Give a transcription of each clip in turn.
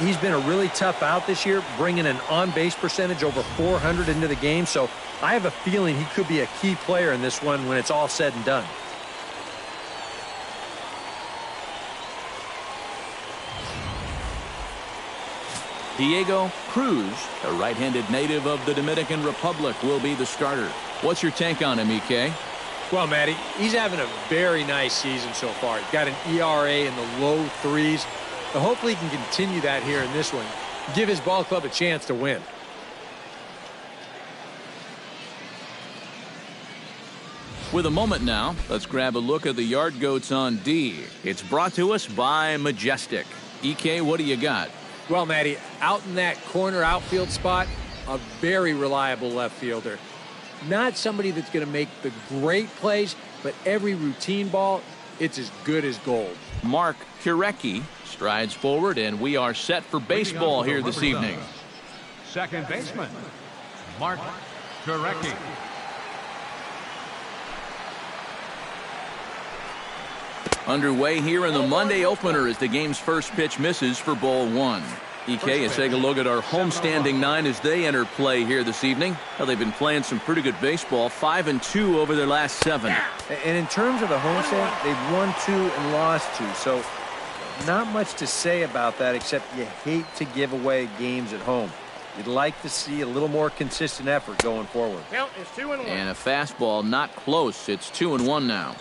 he's been a really tough out this year, bringing an on-base percentage over 400 into the game. So I have a feeling he could be a key player in this one when it's all said and done. Diego Cruz, a right-handed native of the Dominican Republic, will be the starter. What's your take on him, EK? Well, Matty, he's having a very nice season so far. He's got an ERA in the low 3s. But hopefully he can continue that here in this one. Give his ball club a chance to win. With a moment now, let's grab a look at the Yard Goats on D. It's brought to us by Majestic. EK, what do you got? Well, Matty, out in that corner outfield spot, a very reliable left fielder. Not somebody that's going to make the great plays, but every routine ball, it's as good as gold. Mark Kurecki strides forward, and we are set for baseball here this evening. Second baseman, Mark Kurecki. Underway here in the Monday opener as the game's first pitch misses for ball 1. EK, let's take a look at our homestanding 9 as they enter play here this evening. Well, they've been playing some pretty good baseball, 5-2 over their last 7. And in terms of the homestand, they've won 2 and lost 2. So not much to say about that, except you hate to give away games at home. You'd like to see a little more consistent effort going forward. Count is 2-1. And a fastball not close. It's 2-1 now.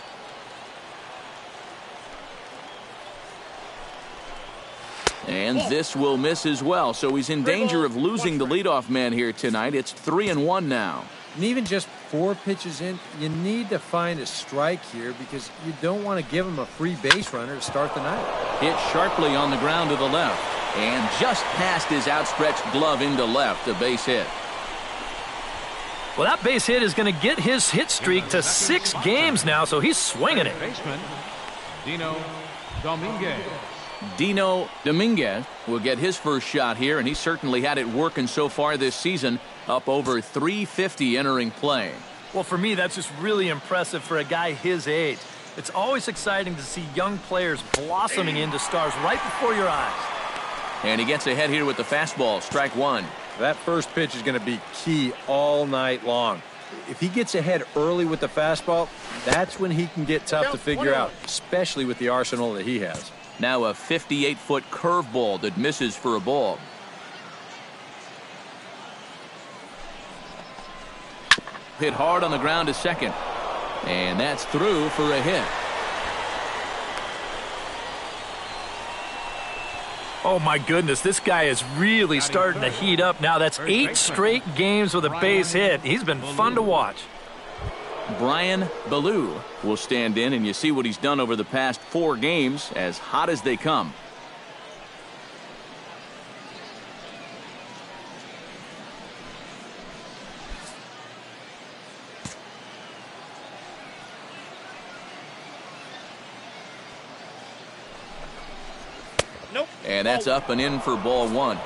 And this will miss as well, so he's in danger of losing the leadoff man here tonight. It's 3-1 now. And even just 4 pitches in, you need to find a strike here because you don't want to give him a free base runner to start the night. Hit sharply on the ground to the left, and just past his outstretched glove into left, a base hit. Well, that base hit is going to get his hit streak to 6 games now, so he's swinging it. Baseman, Dino Dominguez. Dino Dominguez will get his first shot here, and he certainly had it working so far this season, up over 350 entering play. Well, for me, that's just really impressive for a guy his age. It's always exciting to see young players blossoming into stars right before your eyes. And he gets ahead here with the fastball, strike 1. That first pitch is going to be key all night long. If he gets ahead early with the fastball, that's when he can get tough to figure out, especially with the arsenal that he has. Now a 58-foot curveball that misses for a ball. Hit hard on the ground to second. And that's through for a hit. Oh, my goodness, this guy is really starting to heat up now. That's 8 straight games with a base hit. He's been fun to watch. Brian Ballou will stand in, and you see what he's done over the past 4 games, as hot as they come. Nope. And that's up and in for ball 1.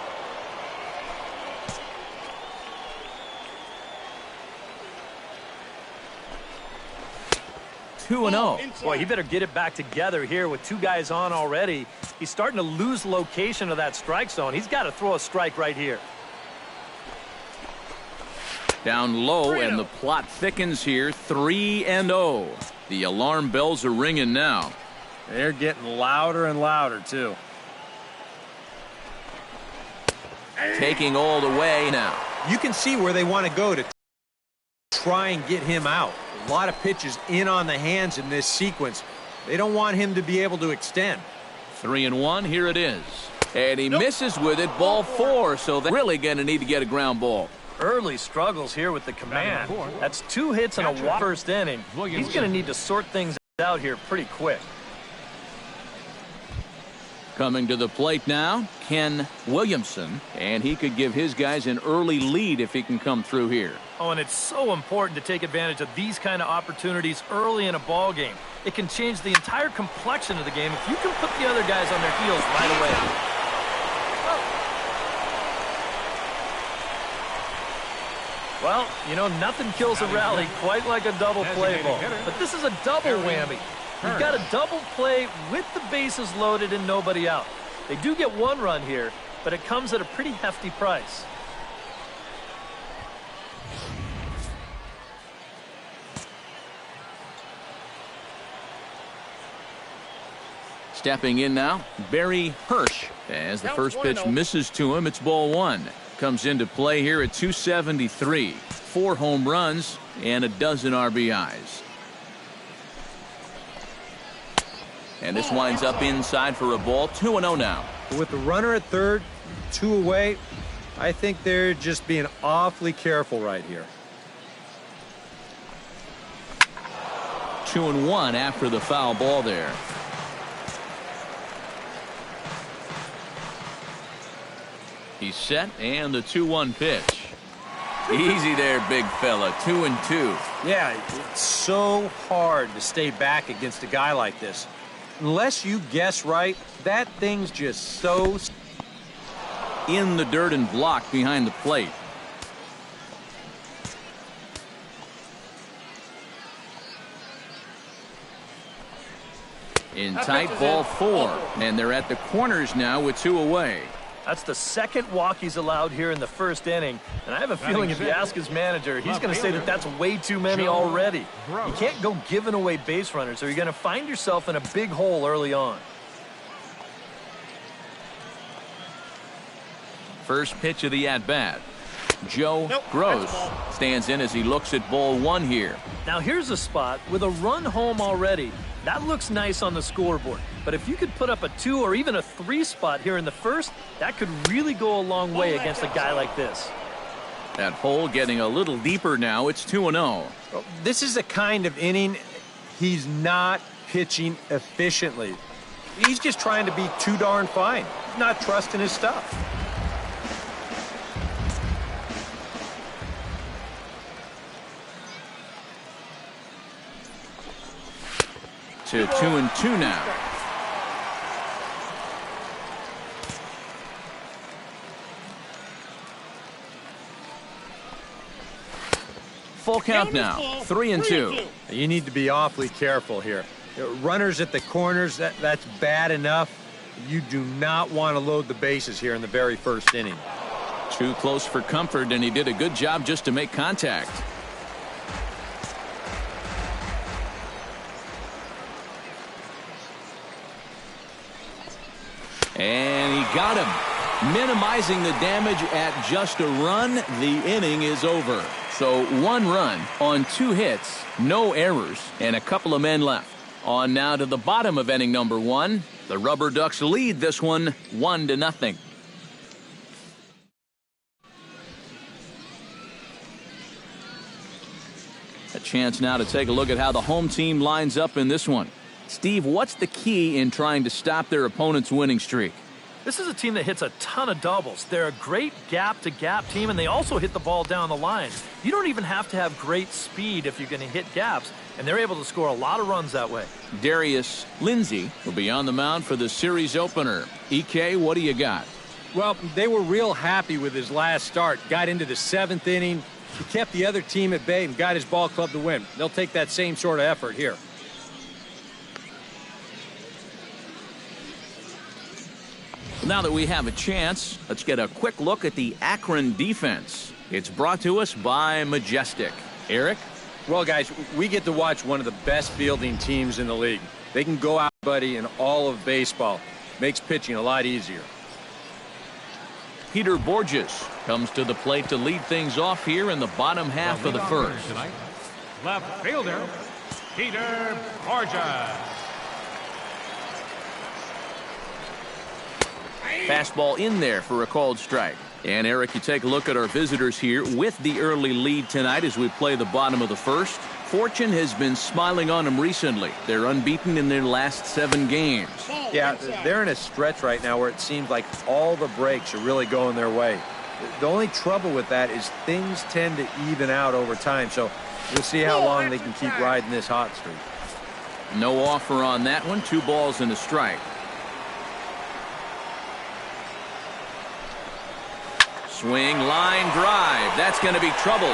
Two and 0. Boy, he better get it back together here with 2 guys on already. He's starting to lose location of that strike zone. He's got to throw a strike right here. Down low, and the plot thickens here. 3-0. The alarm bells are ringing now. They're getting louder and louder, too. Taking all the way now. You can see where they want to go to try and get him out. A lot of pitches in on the hands in this sequence. They don't want him to be able to extend. 3-1. Here it is. And he misses with it. Ball 4. So they're really going to need to get a ground ball. Early struggles here with the command. That's 2 hits in a first inning. He's going to need to sort things out here pretty quick. Coming to the plate now, Ken Williamson, and he could give his guys an early lead if he can come through here. Oh, and it's so important to take advantage of these kind of opportunities early in a ball game. It can change the entire complexion of the game if you can put the other guys on their heels right away. Well, you know, nothing kills a rally quite like a double play ball. But this is a double whammy. You've got a double play with the bases loaded and nobody out. They do get 1 run here, but it comes at a pretty hefty price. Stepping in now, Barry Hirsch. As the first pitch misses to him, it's ball one. Comes into play here at 273. 4 home runs and a dozen RBIs. And this winds up inside for a ball. 2-0 now. With the runner at third, 2 away, I think they're just being awfully careful right here. 2-1 after the foul ball there. He's set, and the 2-1 pitch. Easy there, big fella. 2-2. Yeah, it's so hard to stay back against a guy like this. Unless you guess right, that thing's just so... In the dirt and blocked behind the plate. In tight, ball 4. And they're at the corners now with 2 away. That's the second walk he's allowed here in the first inning. And I have a feeling if you ask his manager, he's going to say that that's way too many already. You can't go giving away base runners, or you're going to find yourself in a big hole early on. First pitch of the at-bat. Joe Gross stands in as he looks at ball 1 here. Now here's a spot with a run home already. That looks nice on the scoreboard. But if you could put up a 2 or even a 3 spot here in the first, that could really go a long way against a guy like this. That hole getting a little deeper now. It's 2-0. Well, this is a kind of inning he's not pitching efficiently. He's just trying to be too darn fine. He's not trusting his stuff. To 2-2 now. Full count now. 3-2. You need to be awfully careful here. Runners at the corners, that's bad enough. You do not want to load the bases here in the very first inning. Too close for comfort, and he did a good job just to make contact. And he got him, minimizing the damage at just a run. The inning is over. So 1 run on 2 hits, no errors, and a couple of men left. On now to the bottom of inning number 1. The Rubberducks lead this one 1-0. A chance now to take a look at how the home team lines up in this one. Steve, what's the key in trying to stop their opponent's winning streak? This is a team that hits a ton of doubles. They're a great gap-to-gap team, and they also hit the ball down the line. You don't even have to have great speed if you're going to hit gaps, and they're able to score a lot of runs that way. Darius Lindsay will be on the mound for the series opener. EK, what do you got? Well, they were real happy with his last start. Got into the 7th inning. He kept the other team at bay and got his ball club to win. They'll take that same sort of effort here. Now that we have a chance, let's get a quick look at the Akron defense. It's brought to us by Majestic. Eric? Well, guys, we get to watch one of the best fielding teams in the league. They can go out, buddy, in all of baseball. Makes pitching a lot easier. Peter Borges comes to the plate to lead things off here in the bottom half of the first. Tonight, left fielder, Peter Borges. Fastball in there for a called strike. And Eric, you take a look at our visitors here with the early lead tonight as we play the bottom of the first. Fortune has been smiling on them recently. They're unbeaten in their last 7 games. Yeah, they're in a stretch right now where it seems like all the breaks are really going their way. The only trouble with that is things tend to even out over time, so we'll see how long they can keep riding this hot streak. No offer on that one. 2 balls and a strike. Swing, line, drive. That's going to be trouble.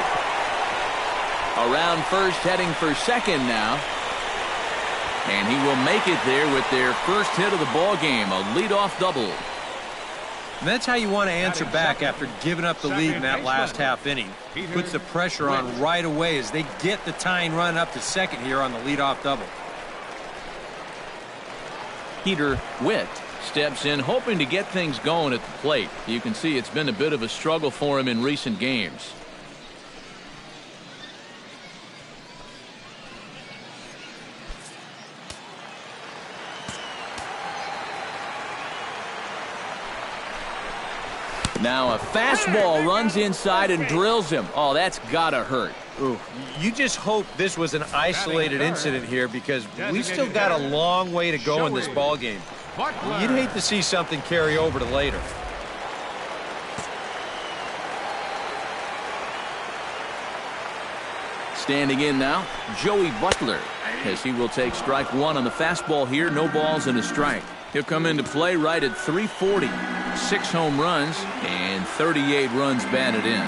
Around first, heading for second now. And he will make it there with their first hit of the ball game, a leadoff double. And that's how you want to answer back after giving up the lead in that last half inning. Puts the pressure on right away as they get the tying run up to second here on the leadoff double. Peter Witt steps in, hoping to get things going at the plate. You can see it's been a bit of a struggle for him in recent games. Now a fastball runs inside and drills him. Oh, that's gotta hurt. Ooh, you just hope this was an isolated incident here, because we still got a long way to go in this ball game. You'd hate to see something carry over to later. Standing in now, Joey Butler, as he will take strike one on the fastball here. No balls and a strike. He'll come into play right at 340. 6 home runs and 38 runs batted in.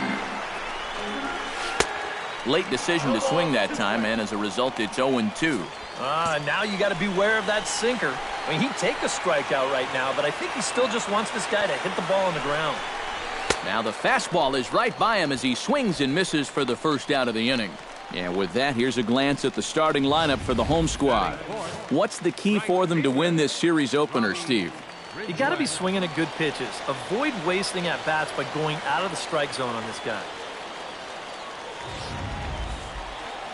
Late decision to swing that time, and as a result, it's 0-2. Now you got to beware of that sinker. I mean, he'd take a strikeout right now, but I think he still just wants this guy to hit the ball on the ground. Now the fastball is right by him as he swings and misses for the first out of the inning. And with that, here's a glance at the starting lineup for the home squad. What's the key for them to win this series opener, Steve? You got to be swinging at good pitches. Avoid wasting at bats by going out of the strike zone on this guy.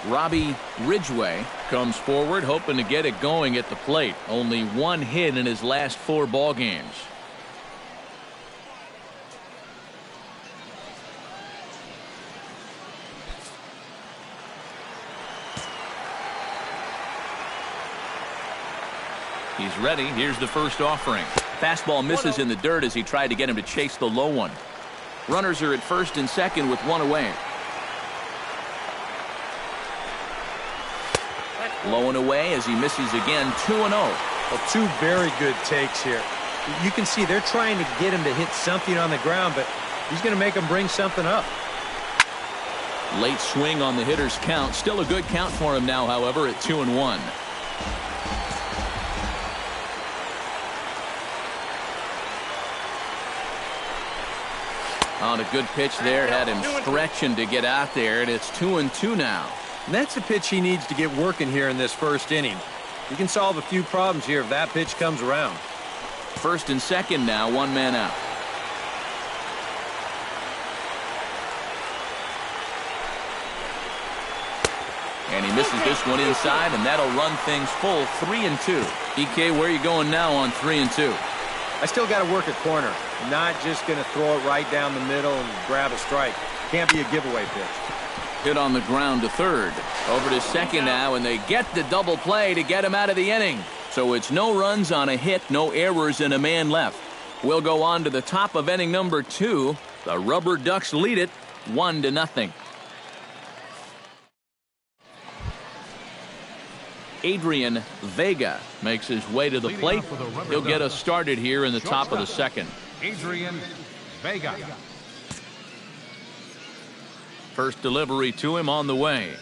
Robbie Ridgway comes forward, hoping to get it going at the plate. Only 1 hit in his last 4 ball games. He's ready. Here's the first offering. Fastball misses in the dirt as he tried to get him to chase the low one. Runners are at first and second with 1 away. Low and away as he misses again. 2-0. Well, 2 very good takes here. You can see they're trying to get him to hit something on the ground, but he's going to make him bring something up. Late swing on the hitter's count. Still a good count for him now, however, at 2-1. On a good pitch there, had him stretching to get out there, and it's 2-2 now. And that's the pitch he needs to get working here in this first inning. He can solve a few problems here if that pitch comes around. First and second now, 1 man out. And he misses this one inside, and that'll run things full. 3-2. EK, where are you going now on 3-2? I still got to work a corner. Not just going to throw it right down the middle and grab a strike. Can't be a giveaway pitch. Hit on the ground to third. Over to second now, and they get the double play to get him out of the inning. So it's no runs on a hit, no errors, and a man left. We'll go on to the top of inning number 2. The Rubberducks lead it 1-0. Adrian Vega makes his way to the plate. He'll get us started here in the top of the second. Adrian Vega. First delivery to him on the way.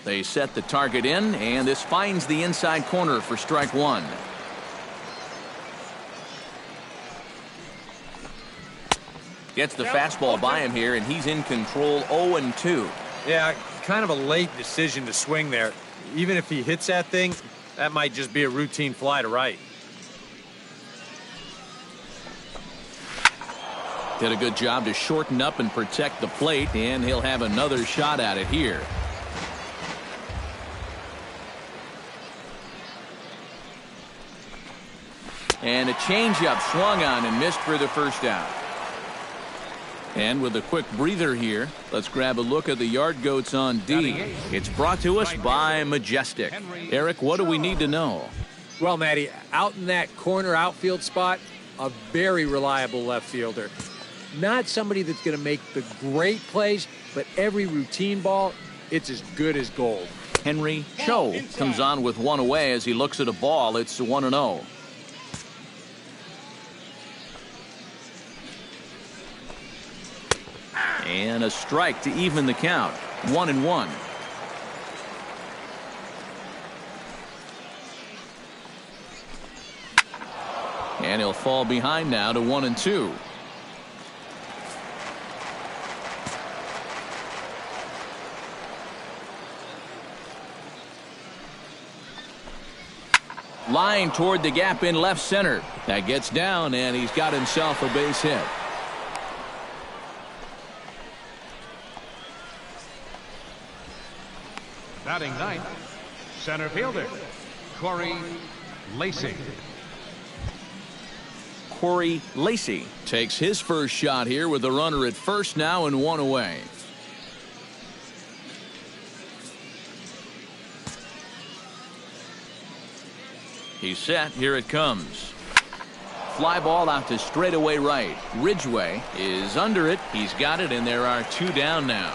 They set the target in, and this finds the inside corner for strike 1. Gets the fastball by him here, and he's in control. 0-2. Yeah, kind of a late decision to swing there. Even if he hits that thing, that might just be a routine fly to right. Did a good job to shorten up and protect the plate, and he'll have another shot at it here. And a changeup swung on and missed for the first out. And with a quick breather here, let's grab a look at the Yard Goats on D. It's brought to us by Majestic. Eric, what do we need to know? Well, Matty, out in that corner outfield spot, a very reliable left fielder. Not somebody that's going to make the great plays, but every routine ball, it's as good as gold. Henry Cho comes on with 1 away as he looks at a ball. It's 1-0. And a strike to even the count. 1-1. And he'll fall behind now to 1-2. Line toward the gap in left center. That gets down, and he's got himself a base hit. Batting ninth, center fielder, Corey Lacy. Corey Lacy takes his first shot here with the runner at first now and 1 away. He's set. Here it comes. Fly ball out to straightaway right. Ridgway is under it. He's got it, and there are 2 down now.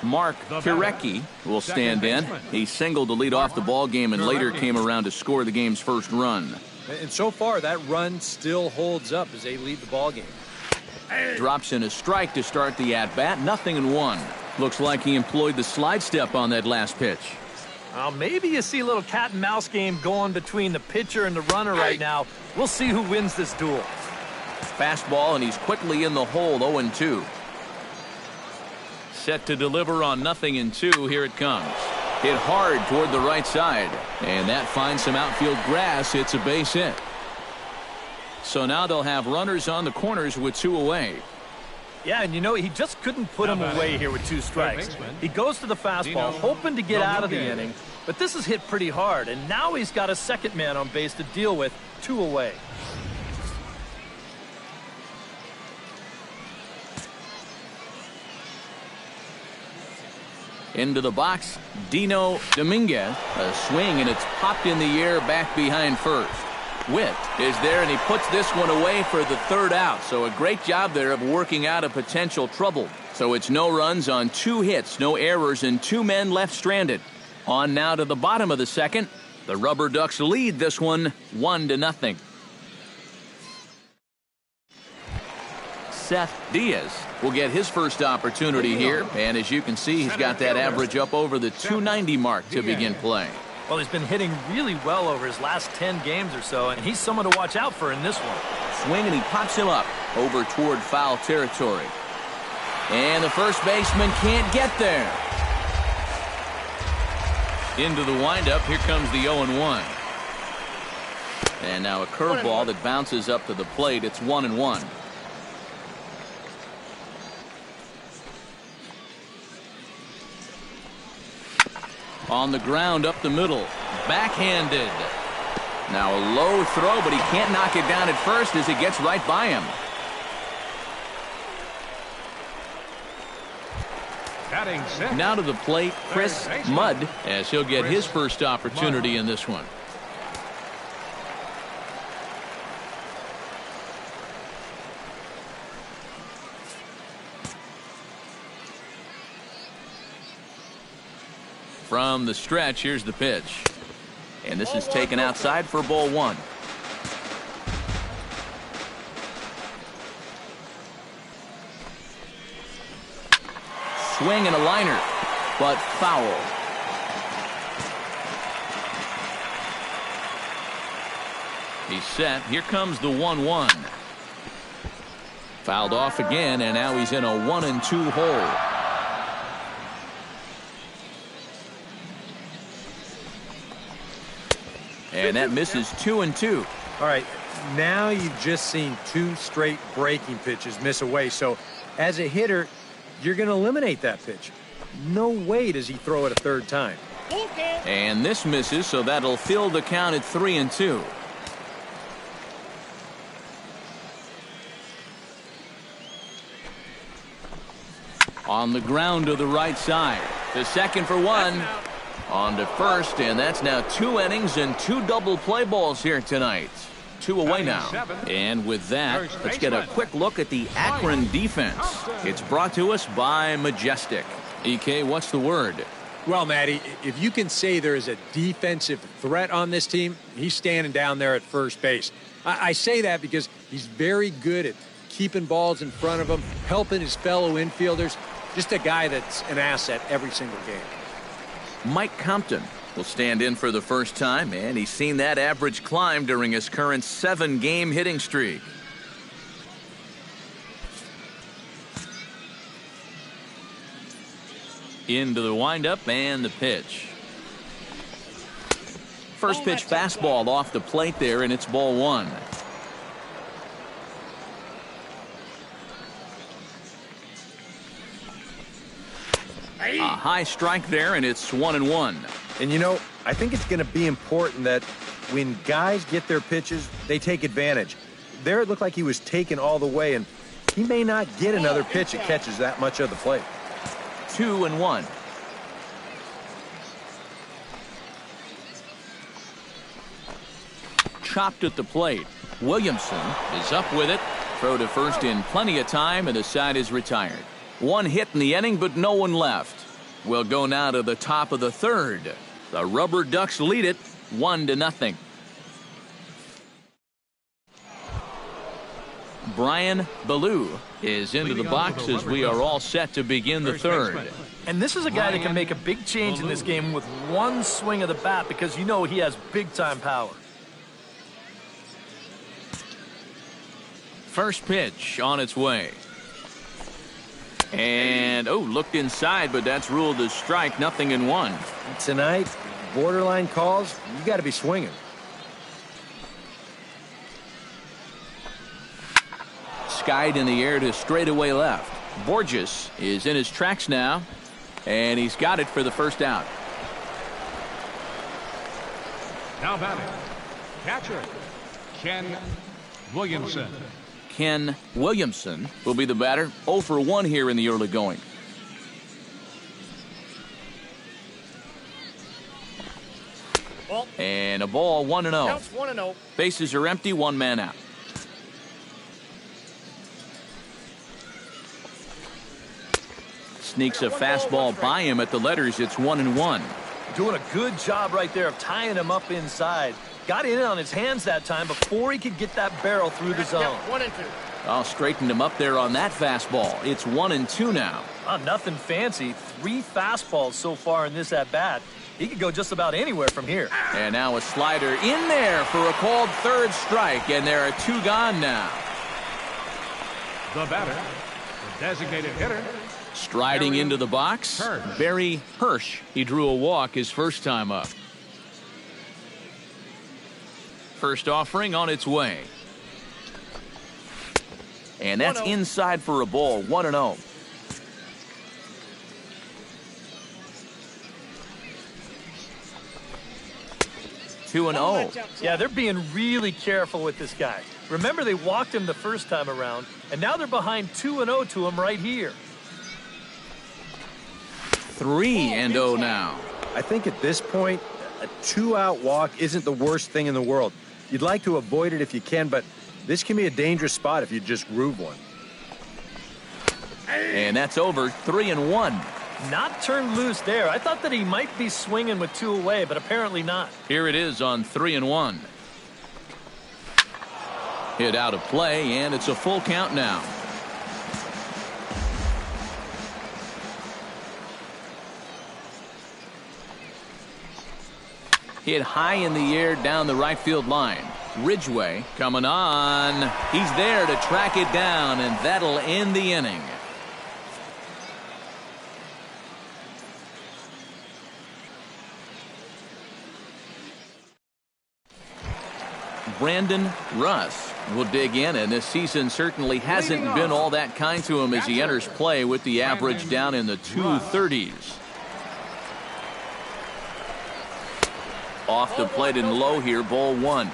Mark Pirecki will stand in. He singled to lead off the ball game and later came around to score the game's first run. And so far, that run still holds up as they lead the ball game. Drops in a strike to start the at-bat. 0-1. Looks like he employed the slide step on that last pitch. Maybe you see a little cat and mouse game going between the pitcher and the runner right now. We'll see who wins this duel. Fastball, and he's quickly in the hole. 0-2. Set to deliver on 0-2. Here it comes. Hit hard toward the right side, and that finds some outfield grass. It's a base hit. So now they'll have runners on the corners with 2 away. Yeah, and you know, he just couldn't put him away here with 2 strikes. He goes to the fastball, hoping to get out of the inning, but this is hit pretty hard, and now he's got a second man on base to deal with. 2 away. Into the box, Dino Dominguez. A swing, and it's popped in the air back behind first. Witt is there, and he puts this one away for the 3rd out. So a great job there of working out a potential trouble. So it's no runs on 2 hits, no errors, and 2 men left stranded. On now to the bottom of the 2nd. The Rubberducks lead this one 1-0. Seth Diaz will get his first opportunity here, and as you can see, he's got that average up over the 290 mark to begin play. Well, he's been hitting really well over his last 10 games or so, and he's someone to watch out for in this one. Swing, and he pops him up over toward foul territory. And the first baseman can't get there. Into the windup, here comes the 0-1. And now a curveball that bounces up to the plate. It's 1-1. On the ground up the middle. Backhanded. Now a low throw, but he can't knock it down at first as it gets right by him. Now to the plate, Chris Mudd, as he'll get his first opportunity in this one. From the stretch, here's the pitch. And this is taken outside for ball 1. Swing and a liner, but foul. He's set. Here comes the 1-1. Fouled off again, and now he's in a 1-2 hole. And that misses 2-2. All right, now you've just seen 2 straight breaking pitches miss away. So as a hitter, you're going to eliminate that pitch. No way does he throw it a 3rd time. And this misses, so that'll fill the count at 3-2. On the ground to the right side. The second for 1. On to first, and that's now 2 innings and 2 double play balls here tonight. 2 away now. And with that, let's get a quick look at the Akron defense. It's brought to us by Majestic. EK, what's the word? Well, Matty, if you can say there is a defensive threat on this team, he's standing down there at first base. I say that because he's very good at keeping balls in front of him, helping his fellow infielders. Just a guy that's an asset every single game. Mike Compton will stand in for the first time, and he's seen that average climb during his current 7-game hitting streak. Into the windup and the pitch. First pitch fastball off the plate there, and it's ball 1. A high strike there, and it's 1-1. And you know, I think it's going to be important that when guys get their pitches, they take advantage. There it looked like he was taken all the way, and he may not get another pitch that catches that much of the plate. 2-1. Chopped at the plate. Williamson is up with it. Throw to first in plenty of time, and the side is retired. 1 hit in the inning, but no one left. We'll go now to the top of the 3rd. The Rubberducks lead it 1-0. Brian Ballou is into the box as we are all set to begin the 3rd. And this is a guy that can make a big change in this game with one swing of the bat, because you know he has big-time power. First pitch on its way. And, looked inside, but that's ruled a strike, 0-1. Tonight, borderline calls, you got to be swinging. Skied in the air to straightaway left. Borges is in his tracks now, and he's got it for the first out. Now batting, catcher, Ken Williamson. Ken Williamson will be the batter. 0 for 1 here in the early going. Ball. And a ball, 1-0. Counts 1-0. Bases are empty, 1 man out. Sneaks a fastball by him at the letters. It's 1-1. Doing a good job right there of tying him up inside. Got in on his hands that time before he could get that barrel through the zone. 1-2. I'll straighten him up there on that fastball. It's 1-2 now. Nothing fancy. 3 fastballs so far in this at-bat. He could go just about anywhere from here. And now a slider in there for a called 3rd strike, and there are 2 gone now. The batter, the designated hitter. Striding into the box, Barry Hirsch. He drew a walk his first time up. First offering on its way. And that's inside for a ball, 1-0. Two and 0. Yeah, they're being really careful with this guy. Remember, they walked him the first time around, and now they're behind 2-0 to him right here. 3-0 now. I think at this point, a 2-out walk isn't the worst thing in the world. You'd like to avoid it if you can, but this can be a dangerous spot if you just groove one. And that's over. 3-1. Not turned loose there. I thought that he might be swinging with 2 away, but apparently not. Here it is on 3-1. Hit out of play, and it's a full count now. Hit high in the air down the right field line. Ridgway coming on. He's there to track it down, and that'll end the inning. Brandon Russ will dig in, and this season certainly hasn't been all that kind to him as he enters play with the average down in the 230s. Off the plate and low here, ball 1.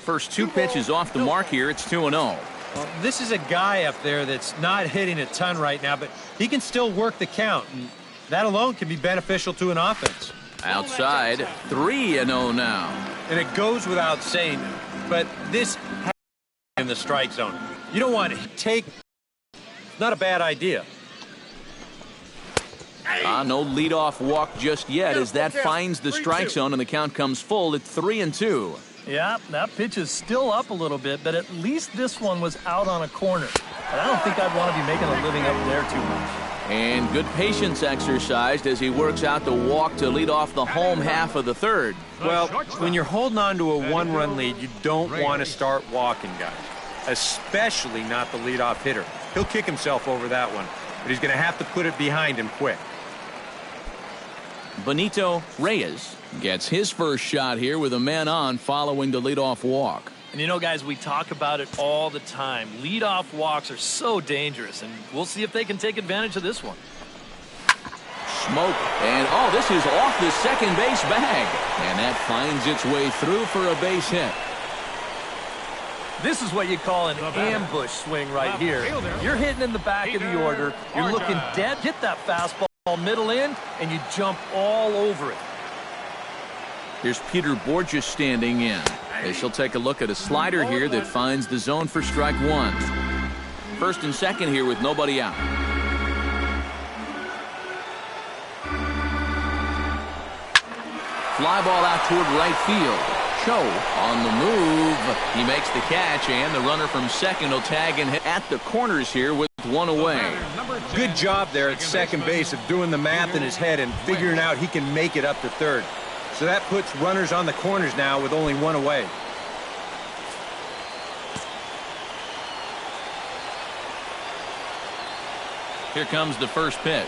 First 2 pitches off the mark here. It's 2-0. Well, this is a guy up there that's not hitting a ton right now, but he can still work the count, and that alone can be beneficial to an offense. Outside, 3-0 now. And it goes without saying, but this in the strike zone. You don't want to take. Not a bad idea. No leadoff walk just yet as that finds the strike zone and the count comes full at 3-2. Yeah, that pitch is still up a little bit, but at least this one was out on a corner. And I don't think I'd want to be making a living up there too much. And good patience exercised as he works out the walk to lead off the home half of the third. Well, when you're holding on to a one-run lead, you don't want to start walking guys, especially not the leadoff hitter. He'll kick himself over that one, but he's going to have to put it behind him quick. Benito Reyes gets his first shot here with a man on following the leadoff walk. And you know, guys, we talk about it all the time. Leadoff walks are so dangerous, and we'll see if they can take advantage of this one. Smoke, and oh, this is off the second base bag, and that finds its way through for a base hit. This is what you call an ambush swing right here. You're hitting in the back of the order, you're looking dead, hit that fastball middle in, and you jump all over it. Here's Peter Borges standing in. They shall take a look at a slider here that finds the zone for strike one. First and second here with nobody out. Fly ball out toward right field. Cho on the move. He makes the catch, and the runner from second will tag and hit at the corners here with one away. Good job there at second base of doing the math in his head and figuring out he can make it up to third. So that puts runners on the corners now with only one away. Here comes the first pitch.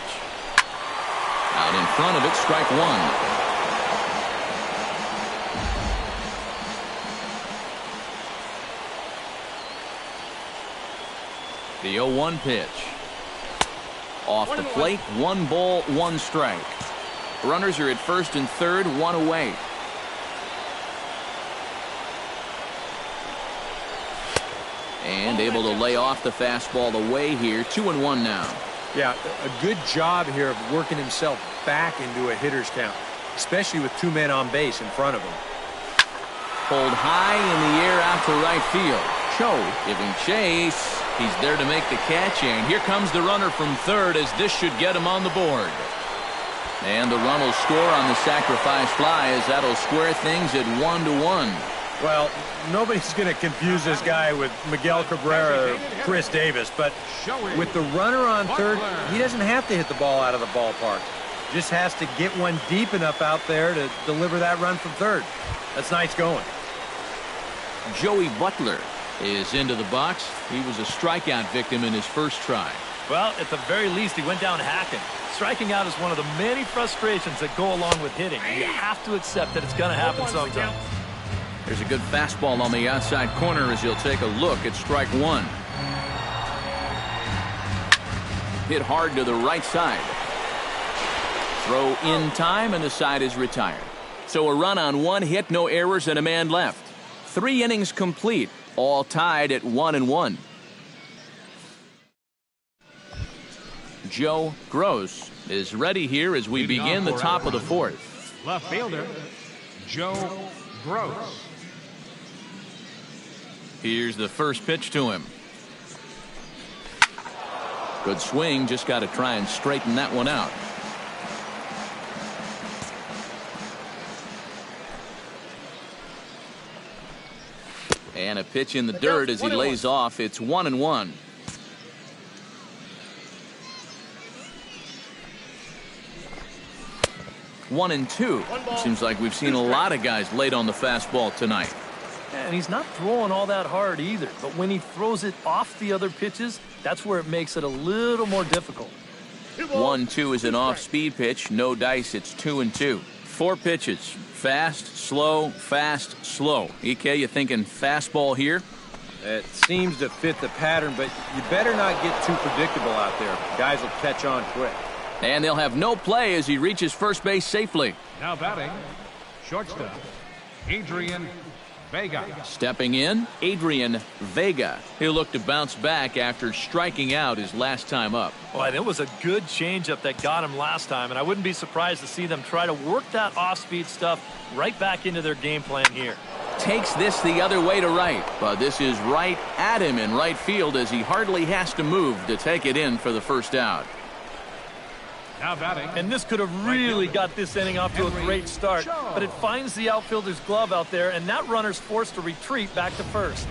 Out in front of it, strike one. The 0-1 pitch. Off the plate, 1 ball, 1 strike. Runners are at first and third, 1 away. And able to lay off the fastball away here, 2-1 now. Yeah, a good job here of working himself back into a hitter's count, especially with 2 men on base in front of him. Pulled high in the air out to right field. Cho giving chase. He's there to make the catch, and here comes the runner from third as this should get him on the board. And the run will score on the sacrifice fly as that'll square things at 1-1. Well, nobody's going to confuse this guy with Miguel Cabrera or Chris Davis, but with the runner on third, he doesn't have to hit the ball out of the ballpark. Just has to get one deep enough out there to deliver that run from third. That's nice going. Joey Butler is into the box. He was a strikeout victim in his first try. Well, at the very least, he went down hacking. Striking out is one of the many frustrations that go along with hitting. You have to accept that it's going to happen sometime. There's a good fastball on the outside corner as he'll take a look at strike one. Hit hard to the right side. Throw in time, and the side is retired. So a run on 1 hit, no errors, and a man left. 3 innings complete, all tied at 1-1. Joe Gross is ready here as we begin the top of the fourth. Left fielder, Joe Gross. Here's the first pitch to him. Good swing, just got to try and straighten that one out. And a pitch in the dirt as he lays off. It's 1-1. One and two. Seems like we've seen a lot of guys late on the fastball tonight. And he's not throwing all that hard either. But when he throws it off the other pitches, that's where it makes it a little more difficult. 1-2 is an off-speed pitch. No dice. It's 2-2. 4 pitches. Fast, slow, fast, slow. EK, you thinking fastball here? It seems to fit the pattern, but you better not get too predictable out there. Guys will catch on quick. And they'll have no play as he reaches first base safely. Now batting, shortstop, Adrian Vega. Stepping in, Adrian Vega. He'll look to bounce back after striking out his last time up. Well, and it was a good changeup that got him last time, and I wouldn't be surprised to see them try to work that off-speed stuff right back into their game plan here. Takes this the other way to right, but this is right at him in right field as he hardly has to move to take it in for the first out. Now batting. And this could have really got this inning off to a great start, but it finds the outfielder's glove out there, and that runner's forced to retreat back to first.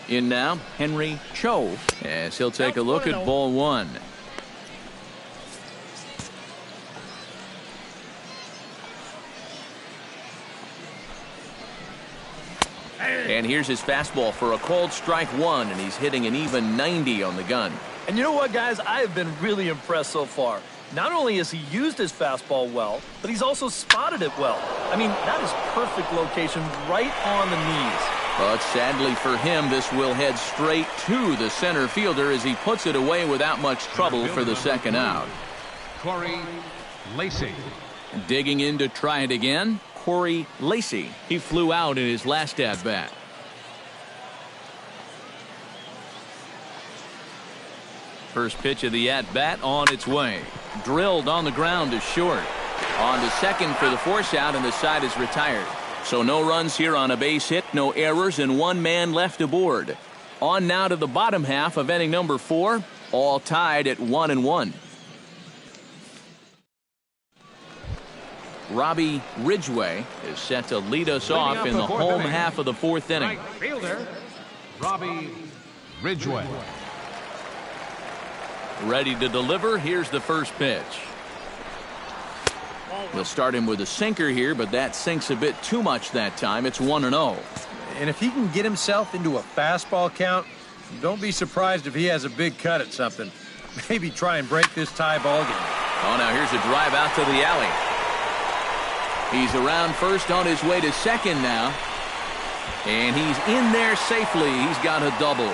In now, Henry Cho, as he'll take a look at ball one. And here's his fastball for a called strike one, and he's hitting an even 90 on the gun. And you know what, guys? I have been really impressed so far. Not only has he used his fastball well, but he's also spotted it well. I mean, that is perfect location right on the knees. But sadly for him, this will head straight to the center fielder as he puts it away without much trouble for the second out. Corey Lacy. Digging in to try it again, Corey Lacy. He flew out in his last at-bat. First pitch of the at-bat on its way. Drilled on the ground to short. On to second for the force out, and the side is retired. So no runs here on a base hit, no errors, and one man left aboard. On now to the bottom half of inning number 4, all tied at 1-1. Robbie Ridgway is set to lead us off in the home half of the 4th inning. Right fielder, Robbie Ridgway. Ready to deliver. Here's the first pitch. They'll start him with a sinker here, but that sinks a bit too much that time. It's 1-0. And if he can get himself into a fastball count, don't be surprised if he has a big cut at something. Maybe try and break this tie ball game. Oh, now here's a drive out to the alley. He's around first, on his way to second now. And he's in there safely. He's got a double.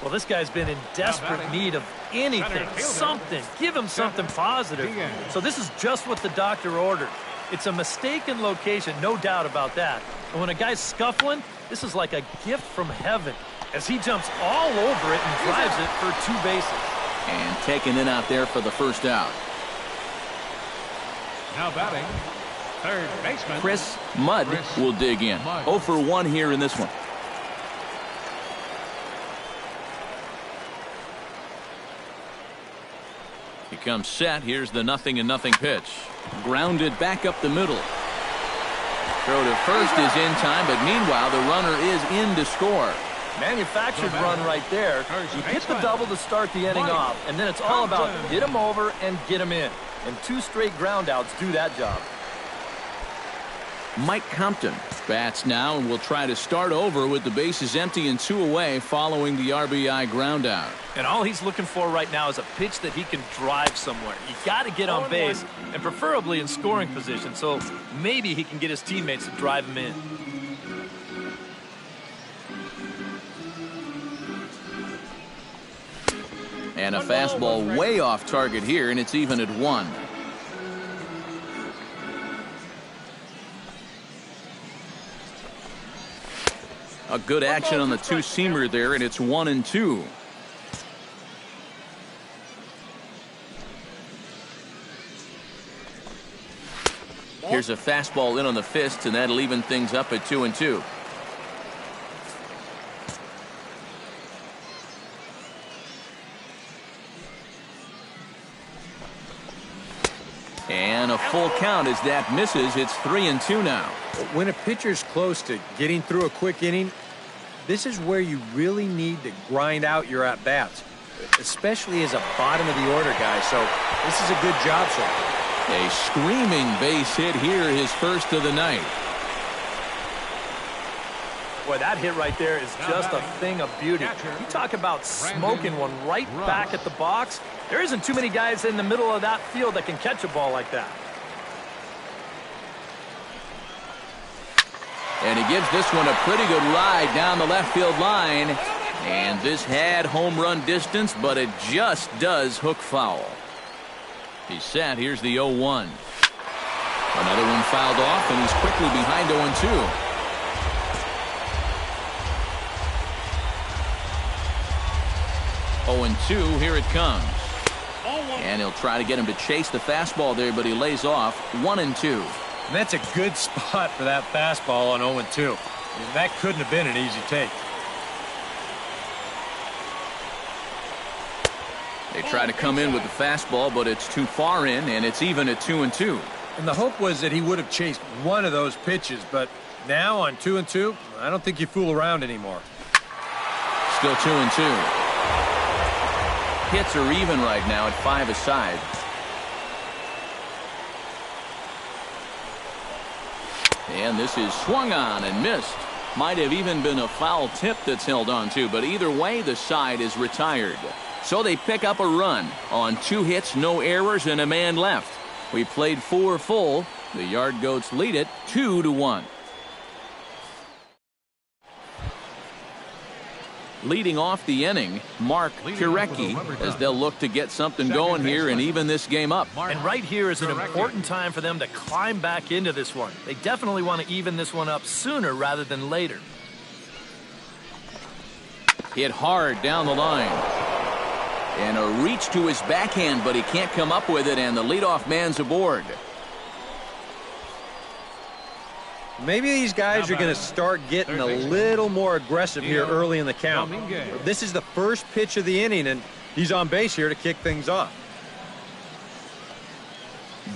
Well, this guy's been in desperate need of anything, something. Give him something positive. So this is just what the doctor ordered. It's a mistaken location, no doubt about that. And when a guy's scuffling, this is like a gift from heaven, as he jumps all over it and drives it for 2 bases. And taken in out there for the first out. Now batting, third baseman Chris Mudd will dig in. 0 for 1 here in this one. He comes set. Here's the 0-0 pitch. Grounded back up the middle. Throw to first is in time, but meanwhile the runner is in to score. Manufactured run right there. You hit the double to start the inning off, and then it's all about get him over and get him in. And 2 straight groundouts do that job. Mike Compton bats now and will try to start over with the bases empty and 2 away following the RBI groundout. And all he's looking for right now is a pitch that he can drive somewhere. You got to get on base, and preferably in scoring position, so maybe he can get his teammates to drive him in. And a fastball way off target here, and it's even at 1. A good action on the 2-seamer there, and it's 1-2. Here's a fastball in on the fist, and that'll even things up at 2-2. And a full count as that misses. It's 3-2 now. When a pitcher's close to getting through a quick inning, this is where you really need to grind out your at-bats, especially as a bottom-of-the-order guy. So this is a good job so far. A screaming base hit here, his first of the night. Boy, that hit right there is just a thing of beauty. You talk about smoking one right back at the box. There isn't too many guys in the middle of that field that can catch a ball like that. And he gives this one a pretty good ride down the left field line. And this had home run distance, but it just does hook foul. He's set. Here's the 0-1. Another one fouled off, and he's quickly behind 0-2. Here it comes. And he'll try to get him to chase the fastball there, but he lays off 1-2. And that's a good spot for that fastball on 0-2. That couldn't have been an easy take. They try to come in with the fastball, but it's too far in, and it's even at 2-2. And the hope was that he would have chased one of those pitches, but Now on 2-2, I don't think you fool around anymore. Still 2-2. Hits are even right now at 5 aside. And this is swung on and missed. Might have even been a foul tip that's held on to, but either way, the side is retired. So they pick up a run on 2 hits, no errors, and a man left. We played 4 full. The Yard Goats lead it 2-1. Leading off the inning, Mark Pirecki, as they'll look to get something going here and even this game up. And right here is an important time for them to climb back into this one. They definitely want to even this one up sooner rather than later. Hit hard down the line. And a reach to his backhand, but he can't come up with it, and the leadoff man's aboard. Maybe these guys are going to start getting a little more aggressive here early in the count. This is the first pitch of the inning, and he's on base here to kick things off.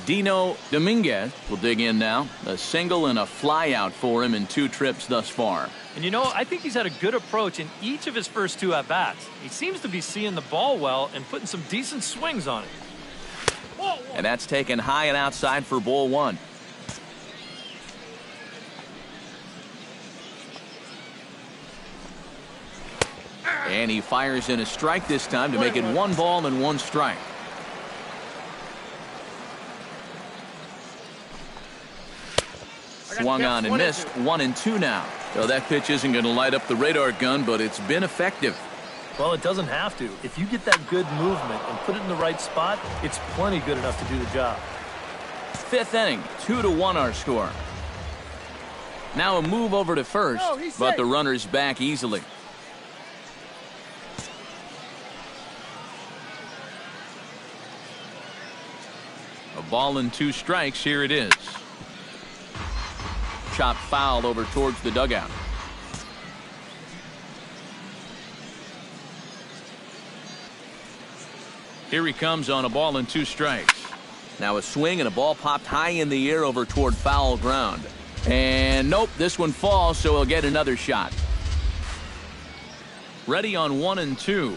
Dino Dominguez will dig in now. A single and a fly out for him in 2 trips thus far. And you know, I think he's had a good approach in each of his first 2 at-bats. He seems to be seeing the ball well and putting some decent swings on it. And that's taken high and outside for ball 1. And he fires in a strike this time to make it 1 ball and 1 strike. Swung on and missed. 1-2 now. So that pitch isn't going to light up the radar gun, but it's been effective. Well, it doesn't have to. If you get that good movement and put it in the right spot, it's plenty good enough to do the job. 5th inning, 2-1 our score. Now a move over to first, but the runner's back easily. A ball and 2 strikes. Here it is. Chop foul over towards the dugout. Here he comes on a ball and 2 strikes. Now a swing and a ball popped high in the air over toward foul ground. And nope, this one falls, so he'll get another shot. Ready on 1-2.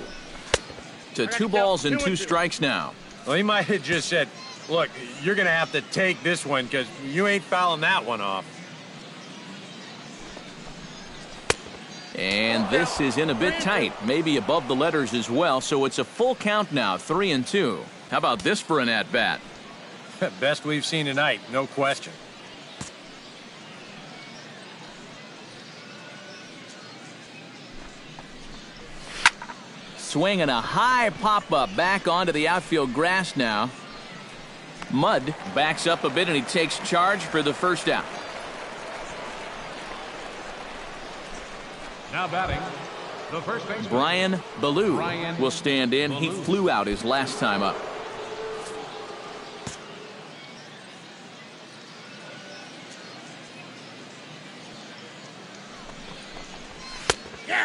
To 2 balls and 2 strikes now. Well, he might have just said, look, you're going to have to take this one because you ain't fouling that one off. And this is in a bit tight, maybe above the letters as well, so it's a full count now, 3-2. How about this for an at-bat? Best we've seen tonight, no question. Swing and a high pop-up back onto the outfield grass now. Mudd backs up a bit and he takes charge for the first out. Now batting, the first baseman, Brian Ballou will stand in. He flew out his last time up.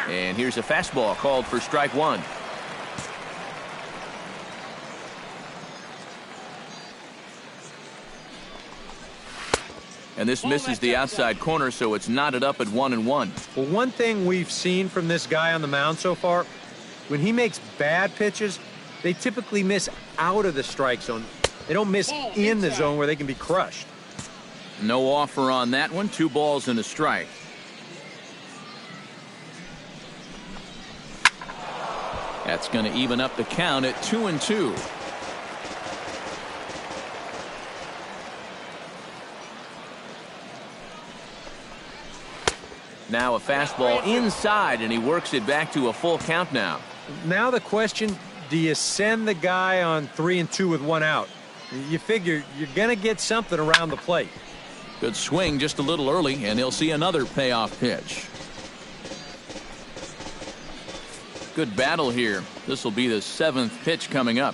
And here's a fastball called for strike 1. And this misses the outside corner, so it's knotted up at 1-1. Well, one thing we've seen from this guy on the mound so far, when he makes bad pitches, they typically miss out of the strike zone. They don't miss in the zone where they can be crushed. No offer on that one. 2 balls and a strike. That's going to even up the count at 2-2. Now a fastball inside, and he works it back to a full count now. Now the question, do you send the guy on 3-2 with 1 out? You figure you're going to get something around the plate. Good swing just a little early, and he'll see another payoff pitch. Good battle here. This will be the 7th pitch coming up.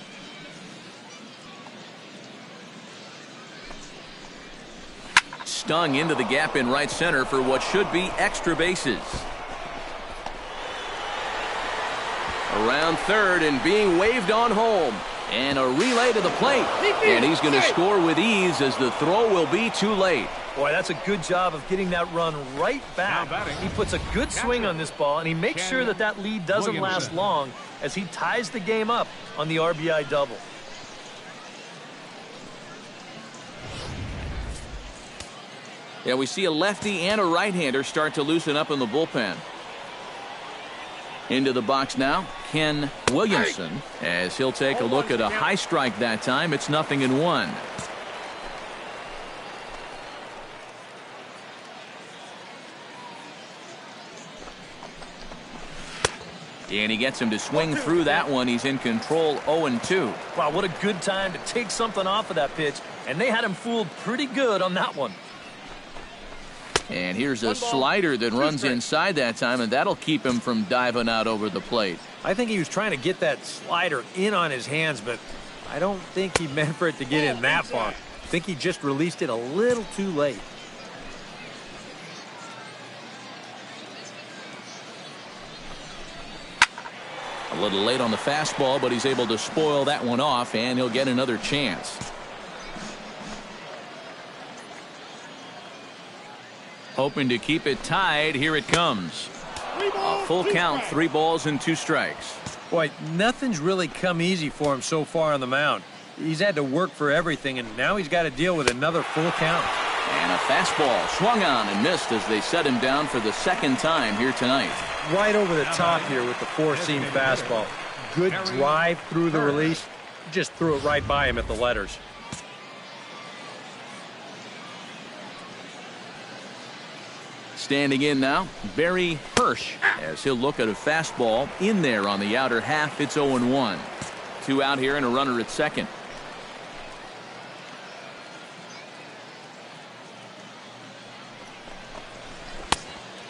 Stung into the gap in right center for what should be extra bases. Around third and being waved on home. And a relay to the plate. And he's going to score with ease as the throw will be too late. Boy, that's a good job of getting that run right back. He puts a good swing on this ball, and he makes sure that that lead doesn't last long as he ties the game up on the RBI double. Yeah, we see a lefty and a right-hander start to loosen up in the bullpen. Into the box now, Ken Williamson, as he'll take a look at a high strike that time. It's 0-1. And he gets him to swing through that one. He's in control, 0-2. Wow, what a good time to take something off of that pitch. And they had him fooled pretty good on that one. And here's a slider that runs inside that time, and that'll keep him from diving out over the plate. I think he was trying to get that slider in on his hands, but I don't think he meant for it to get in that far. I think he just released it a little too late. A little late on the fastball, but he's able to spoil that one off, and he'll get another chance. Hoping to keep it tied. Here it comes. A full count, 3 balls and 2 strikes. Boy, nothing's really come easy for him so far on the mound. He's had to work for everything, and now he's got to deal with another full count. And a fastball swung on and missed as they set him down for the 2nd time here tonight. Right over the top here with the 4-seam fastball. Good drive through the release. Just threw it right by him at the letters. Standing in now, Barry Hirsch, as he'll look at a fastball in there on the outer half. It's 0-1. 2 out here and a runner at second.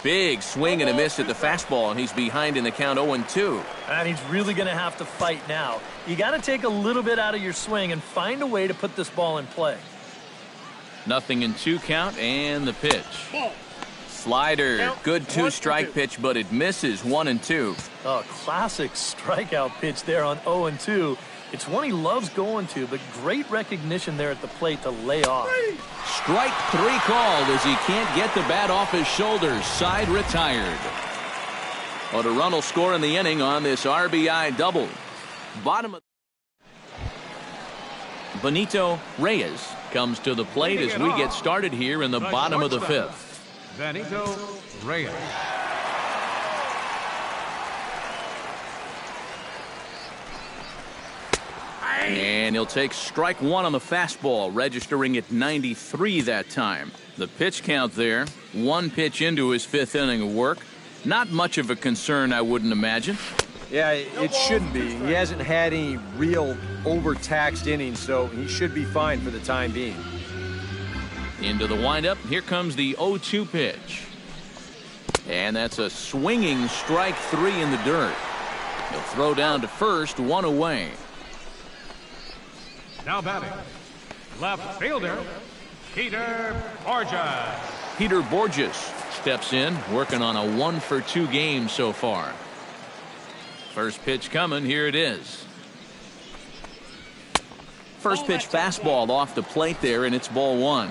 Big swing and a miss at the fastball, and he's behind in the count, 0-2. And he's really going to have to fight now. You got to take a little bit out of your swing and find a way to put this ball in play. 0-2 count, and the pitch. Slider, good 2-strike pitch, but it misses, 1-2. Oh, classic strikeout pitch there on 0-2. It's one he loves going to, but great recognition there at the plate to lay off. Strike 3 called as he can't get the bat off his shoulders. Side retired. But a run will score in the inning on this RBI double. Bottom of Benito Reyes comes to the plate as we get started here in the bottom of the 5th. Benito Reyes. And he'll take strike 1 on the fastball, registering at 93 that time. The pitch count there, 1 pitch into his 5th inning of work. Not much of a concern, I wouldn't imagine. Yeah, it shouldn't be. He hasn't had any real overtaxed innings, so he should be fine for the time being. Into the windup, here comes the 0-2 pitch. And that's a swinging strike 3 in the dirt. He'll throw down to first, 1 away. Now batting, left fielder, Peter Borges. Peter Borges steps in, working on a 1-for-2 game so far. First pitch coming, here it is. First pitch fastball off the plate there, and it's ball 1.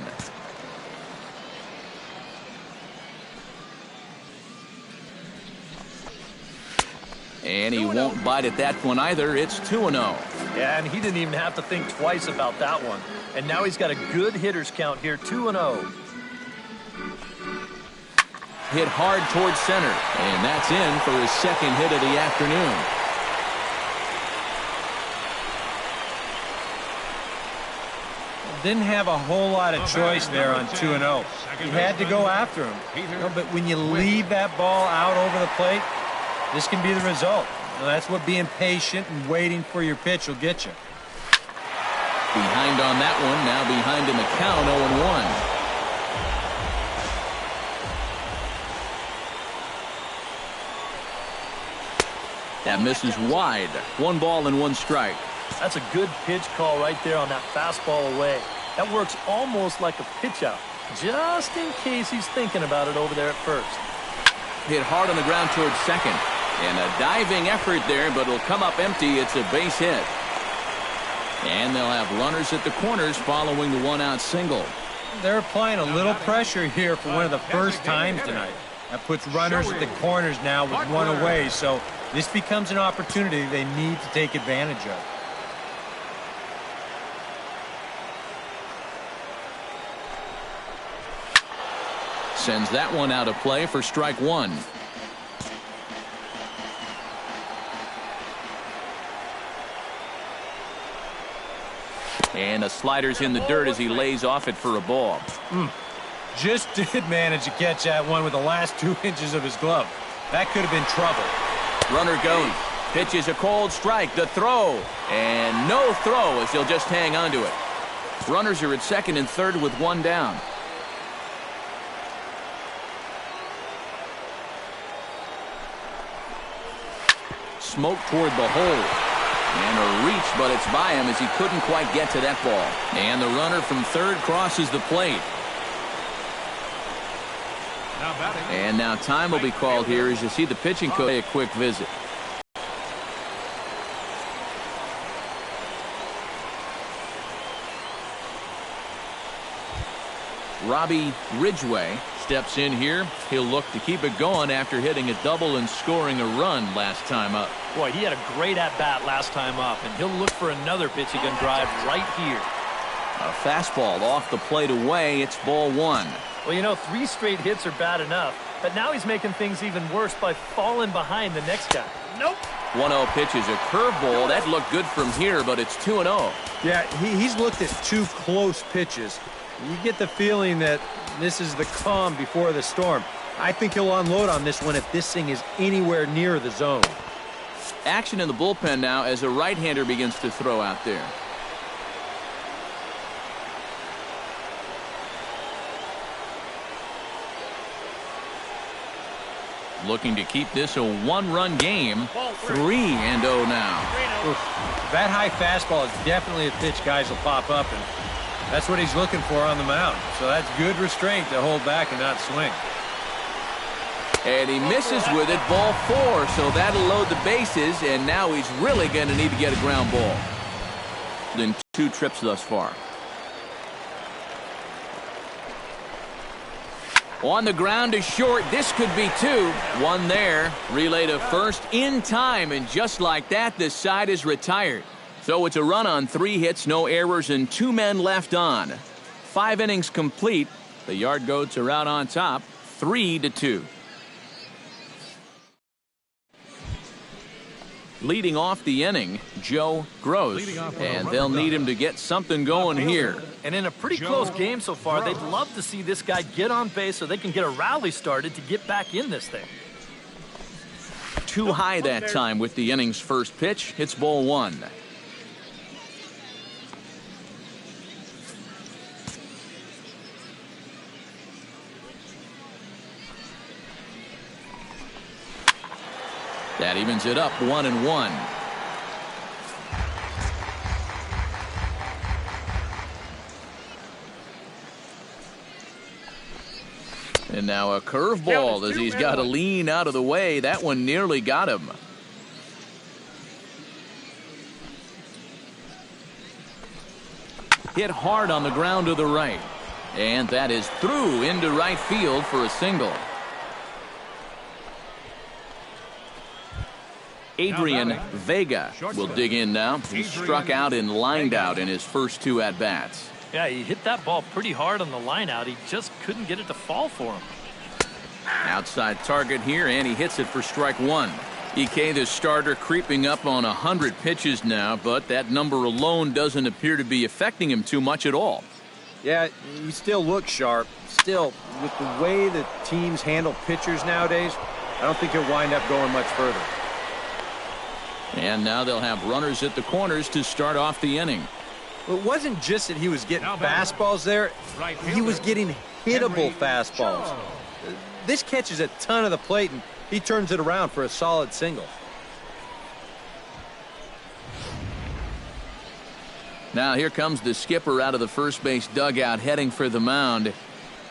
And he won't bite at that one either. It's 2-0. Yeah, and he didn't even have to think twice about that one. And now he's got a good hitters count here, 2-0. Hit hard towards center, and that's in for his 2nd hit of the afternoon. Didn't have a whole lot of choice there on 2-0. He had to go after him. But when you leave that ball out over the plate, this can be the result. That's what being patient and waiting for your pitch will get you. Behind on that one, now behind in the count, 0-1. That misses wide. 1 ball and 1 strike. That's a good pitch call right there on that fastball away. That works almost like a pitch out, just in case he's thinking about it over there at first. Hit hard on the ground towards second. And a diving effort there, but it'll come up empty. It's a base hit. And they'll have runners at the corners following the 1-out single. They're applying a little pressure here for one of the first times tonight. That puts runners at the corners now with one away, so this becomes an opportunity they need to take advantage of. Sends that one out of play for strike one. And a slider's in the dirt as he lays off it for a ball. Just did manage to catch that one with the last 2 inches of his glove. That could have been trouble. Runner goes. Pitches a cold strike. The throw. And no throw as he'll just hang on to it. Runners are at second and third with one down. Smoke toward the hole. And a reach, but it's by him as he couldn't quite get to that ball. And the runner from third crosses the plate. And now time will be called here as you see the pitching coach pay a quick visit. Robbie Ridgway steps in here. He'll look to keep it going after hitting a double and scoring a run last time up. Boy, he had a great at-bat last time up, and he'll look for another pitch he can drive right here. A fastball off the plate away. It's ball one. Well, you know, 3 straight hits are bad enough, but now he's making things even worse by falling behind the next guy. Nope. 1-0 pitch is a curveball. That looked good from here, but it's 2-0. Yeah, he's looked at 2 close pitches. You get the feeling that this is the calm before the storm. I think he'll unload on this one if this thing is anywhere near the zone. Action in the bullpen now as a right-hander begins to throw out there. Looking to keep this a 1-run game. 3-0 now. Oof. That high fastball is definitely a pitch guys will pop up, and that's what he's looking for on the mound. So that's good restraint to hold back and not swing. And he misses with it, ball 4, so that'll load the bases, and now he's really going to need to get a ground ball. In 2 trips thus far. On the ground to short, this could be 2. 1 there, relay to first in time, and just like that, this side is retired. So it's a run on 3 hits, no errors, and 2 men left on. 5 innings complete. The Yard Goats are out on top, 3-2. Leading off the inning, Joe Gross, and they'll need him to get something going here. And in a pretty close game so far, they'd love to see this guy get on base so they can get a rally started to get back in this thing. Too high that time with the inning's first pitch. It's ball 1. That evens it up 1-1. And now a curveball as he's got to lean out of the way. That one nearly got him. Hit hard on the ground to the right. And that is through into right field for a single. Adrian Vega will dig in now. He struck out and lined out in his first 2 at-bats. Yeah, he hit that ball pretty hard on the line out. He just couldn't get it to fall for him. Outside target here, and he hits it for strike 1. EK, the starter, creeping up on 100 pitches now, but that number alone doesn't appear to be affecting him too much at all. Yeah, he still looks sharp. Still, with the way that teams handle pitchers nowadays, I don't think he'll wind up going much further. And now they'll have runners at the corners to start off the inning. Well, it wasn't just that he was getting fastballs there. He was getting hittable fastballs. This catches a ton of the plate, and he turns it around for a solid single. Now here comes the skipper out of the first base dugout heading for the mound.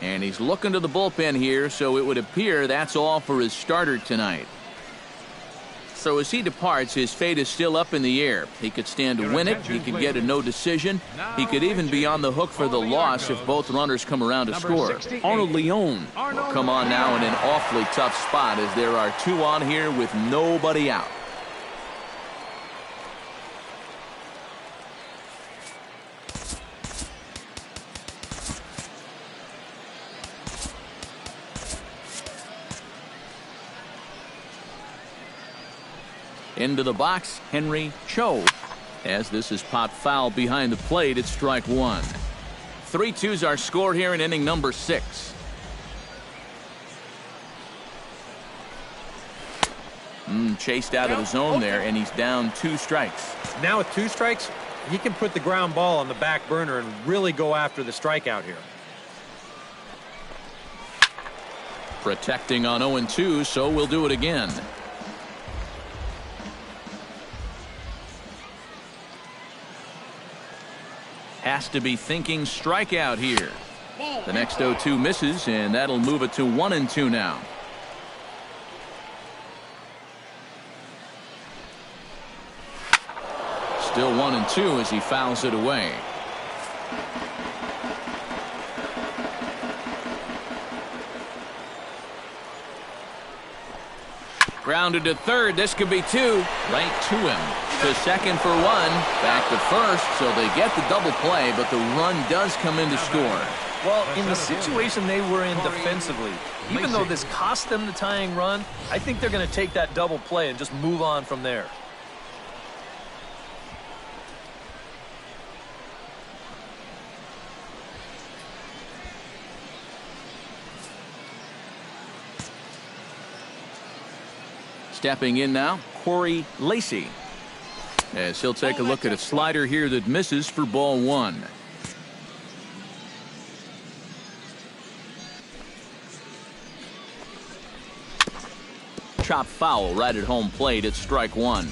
And he's looking to the bullpen here, so it would appear that's all for his starter tonight. So as he departs, his fate is still up in the air. He could stand to win it. He could get a no decision. He could even be on the hook for the loss if both runners come around to score. Arnold Leone will come on now in an awfully tough spot as there are 2 on here with nobody out. Into the box, Henry Cho. As this is popped foul behind the plate, it's strike 1. 3-2's our score here in inning number 6. Chased out of the zone there, and he's down 2 strikes. Now with 2 strikes, he can put the ground ball on the back burner and really go after the strikeout here. Protecting on 0-2, so we'll do it again. Has to be thinking strikeout here. The next 0-2 misses, and that'll move it to 1-2 now. Still 1-2 as he fouls it away. Grounded to third. This could be 2. Right to him. To second for 1. Back to first. So they get the double play, but the run does come in to score. Well, in the situation they were in defensively, even though this cost them the tying run, I think they're going to take that double play and just move on from there. Stepping in now, Corey Lacy. As he'll take a look at a slider here that misses for ball 1. Chop foul right at home plate. It's strike 1.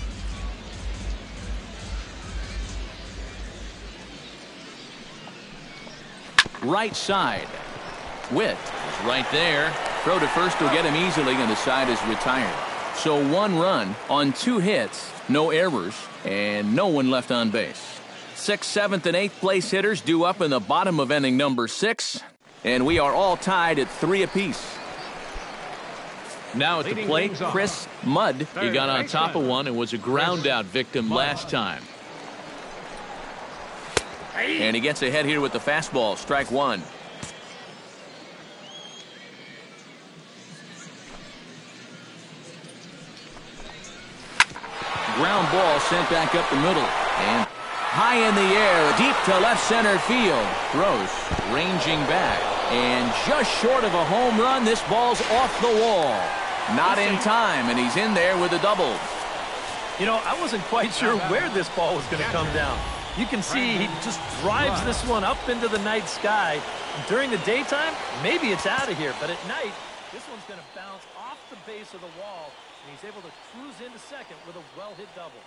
Right side. Witt is right there. Throw to first will get him easily, and the side is retired. So 1 run on 2 hits, no errors, and no one left on base. 6th, 7th, and 8th place hitters due up in the bottom of inning number 6, and we are all tied at 3 apiece. Now at the plate, Chris Mudd. He got on top of one and was a ground out victim last time. And he gets ahead here with the fastball, strike 1. Ground ball sent back up the middle. And high in the air, deep to left center field. Gross ranging back. And just short of a home run, this ball's off the wall. Not in time, and he's in there with a double. You know, I wasn't quite sure where this ball was going to come down. You can see he just drives this one up into the night sky. During the daytime, maybe it's out of here, but at night, this one's going to bounce off the base of the wall, and he's able to cruise into second with a well-hit double.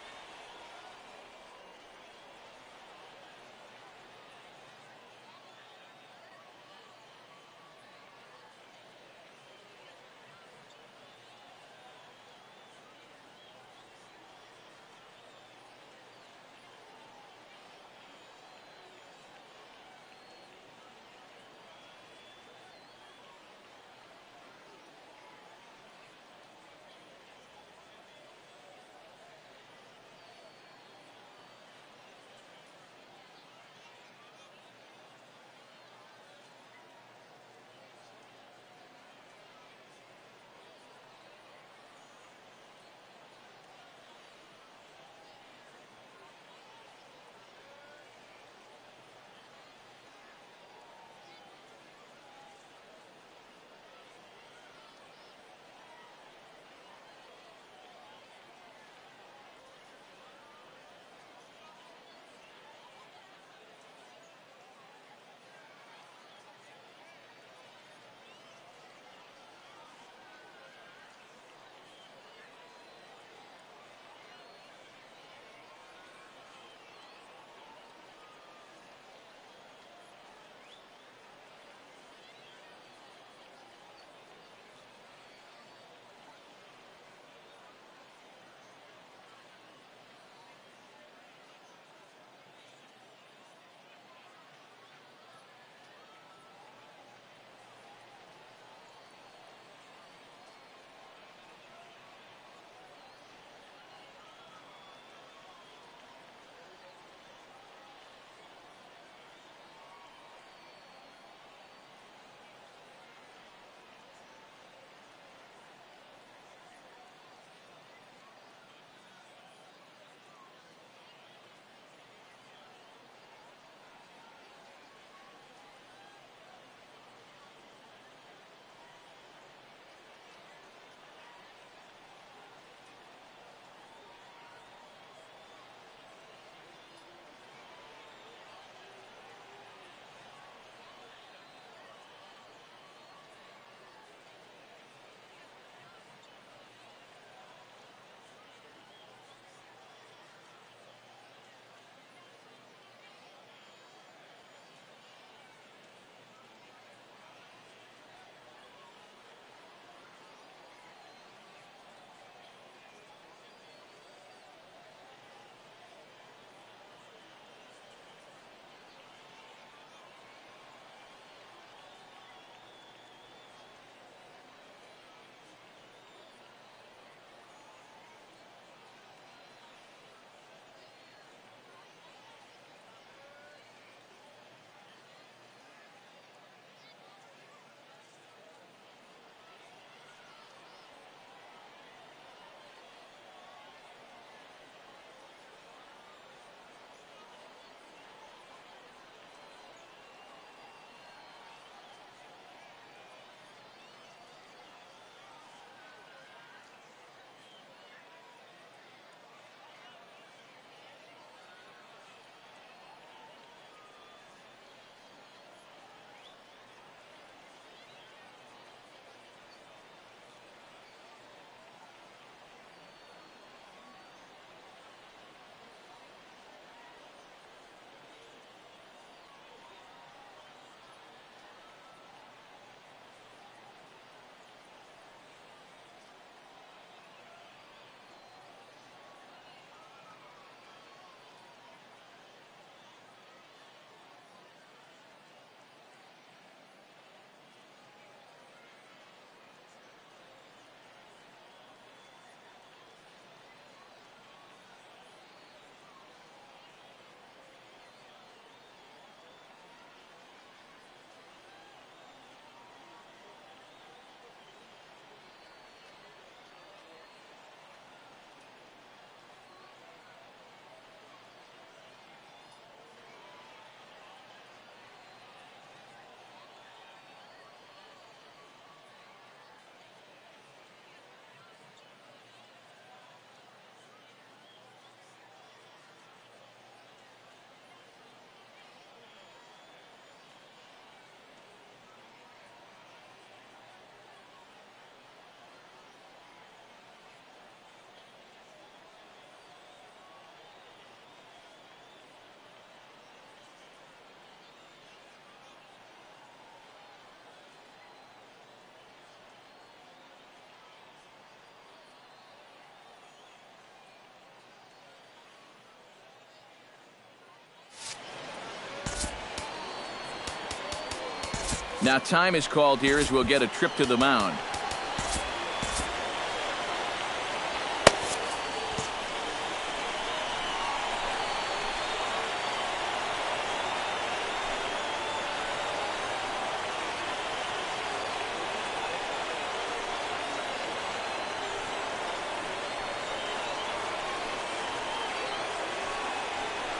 Now time is called here as we'll get a trip to the mound.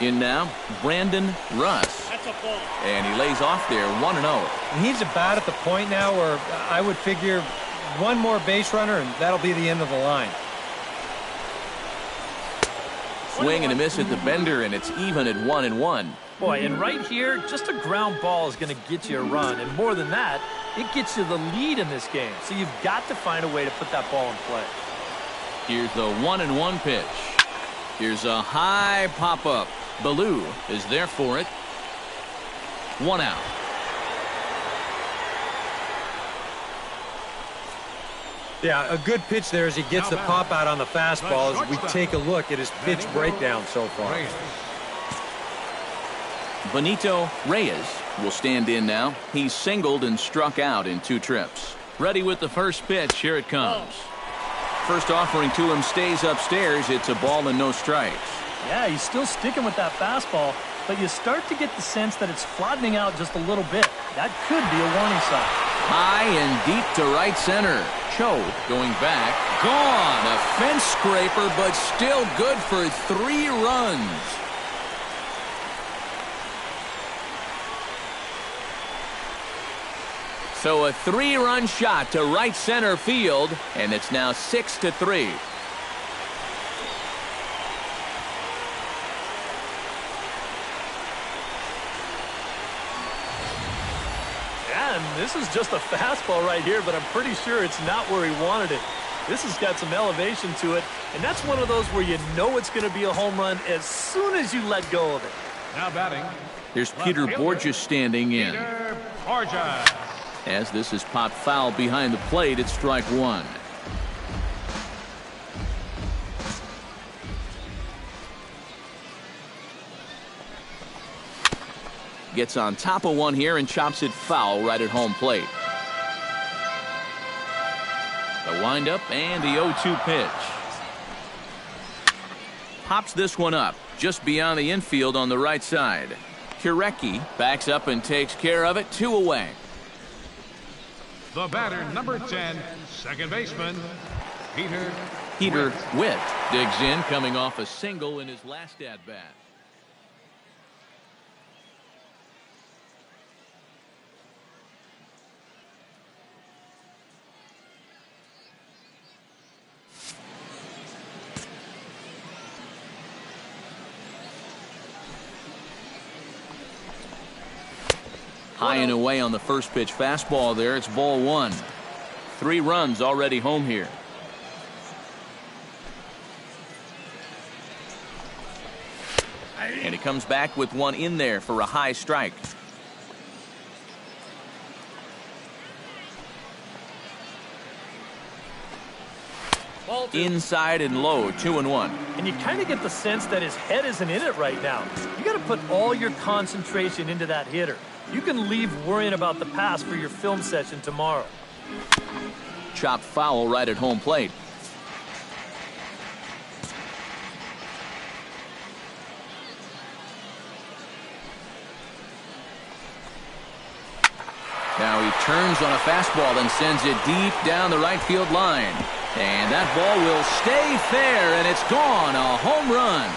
In now, Brandon Russ. That's a ball. And he lays off there, 1-0. He's about at the point now where I would figure one more base runner, and that'll be the end of the line. Swing and a miss at the bender, and it's even at 1-1. Boy, and right here, just a ground ball is going to get you a run. And more than that, it gets you the lead in this game. So you've got to find a way to put that ball in play. Here's the 1-1 pitch. Here's a high pop-up. Ballou is there for it. 1 out. Yeah, a good pitch there as he gets the pop out on the fastball as we take a look at his pitch breakdown so far. Benito Reyes will stand in now. He's singled and struck out in 2 trips. Ready with the first pitch. Here it comes. First offering to him stays upstairs. It's a ball and no strikes. Yeah, he's still sticking with that fastball, but you start to get the sense that it's flattening out just a little bit. That could be a warning sign. High and deep to right center. Cho going back. Gone. A fence scraper, but still good for 3 runs. So a 3-run shot to right center field, and it's now 6-3. And this is just a fastball right here, but I'm pretty sure it's not where he wanted it. This has got some elevation to it, and that's one of those where you know it's going to be a home run as soon as you let go of it. Now batting. There's Peter Borges standing in. Peter Borges. As this is popped foul behind the plate, it's strike 1. Gets on top of one here and chops it foul right at home plate. The windup and the 0-2 pitch. Pops this one up just beyond the infield on the right side. Kurecki backs up and takes care of it. 2 away. The batter, number 10, second baseman, Peter Witt digs in, coming off a single in his last at-bat. High and away on the first pitch fastball there. It's ball 1. 3 runs already home here. And he comes back with one in there for a high strike. Inside and low, 2-1. And you kind of get the sense that his head isn't in it right now. You got to put all your concentration into that hitter. You can leave worrying about the pass for your film session tomorrow. Chopped foul right at home plate. Now he turns on a fastball and sends it deep down the right field line. And that ball will stay fair, and it's gone. A home run.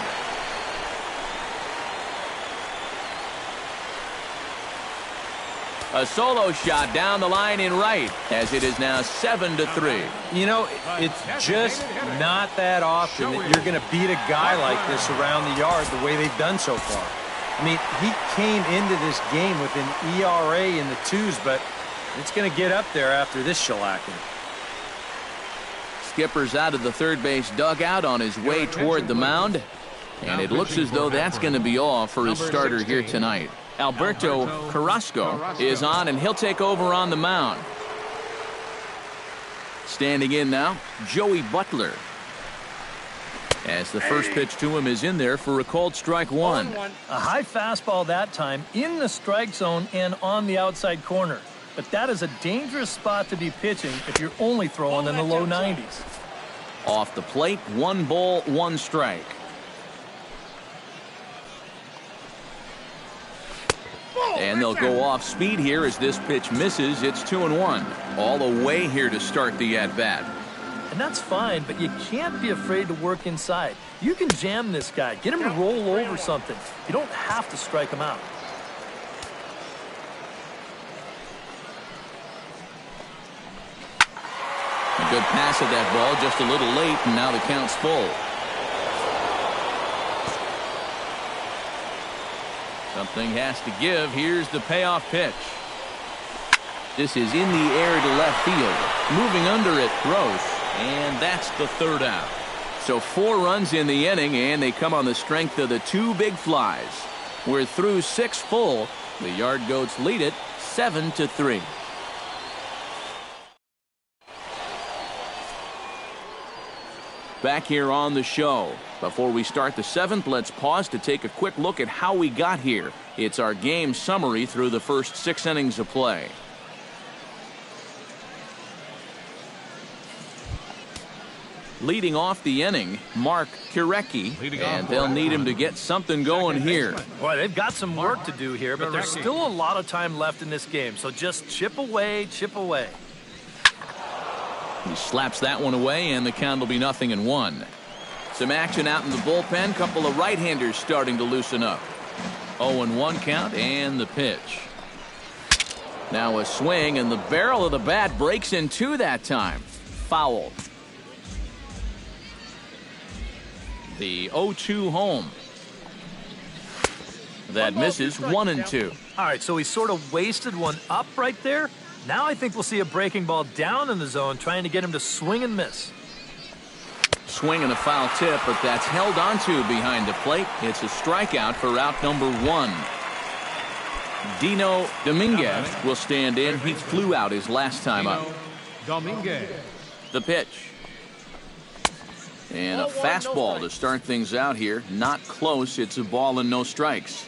A solo shot down the line in right, as it is now 7-3. You know, it's just not that often that you're going to beat a guy like this around the yard the way they've done so far. I mean, he came into this game with an ERA in the 2s, but it's going to get up there after this shellacking. Skipper's out of the third base dugout on his way toward the mound, and it looks as though that's going to be all for his starter here tonight. Alberto Carrasco is on, and he'll take over on the mound. Standing in now, Joey Butler. As the first pitch to him is in there for a called strike 1. A high fastball that time in the strike zone and on the outside corner. but that is a dangerous spot to be pitching if you're only throwing in the low 90s. Off the plate, 1 ball, 1 strike. And they'll go off speed here as this pitch misses. It's 2-1. All away here to start the at-bat. And that's fine, but you can't be afraid to work inside. You can jam this guy, get him to roll over something. You don't have to strike him out. A good pass of that ball, just a little late, and now the count's full. Something has to give. Here's the payoff pitch. This is in the air to left field. Moving under it, Gross, and that's the 3rd out. So 4 runs in the inning, and they come on the strength of the 2 big flies. We're through 6 full. The Yard Goats lead it 7-3. Back here on the show. Before we start the 7th, let's pause to take a quick look at how we got here. It's our game summary through the first 6 innings of play. Leading off the inning, Mark Kirecki, and they'll need him to get something going here. Boy, they've got some work to do here, but there's still a lot of time left in this game, so just chip away, chip away. He slaps that one away, and the count will be 0-1. Some action out in the bullpen. Couple of right-handers starting to loosen up. 0-1 count, and the pitch. Now a swing, and the barrel of the bat breaks in 2 that time. Foul. The 0-2 home. That misses 1-2. All right, so he sort of wasted one up right there. Now I think we'll see a breaking ball down in the zone, trying to get him to swing and miss. Swing and a foul tip, but that's held onto behind the plate. It's a strikeout for out number 1. Dino Dominguez will stand in. He flew out his last time up. The pitch. And a fastball to start things out here. Not close. It's a ball and no strikes.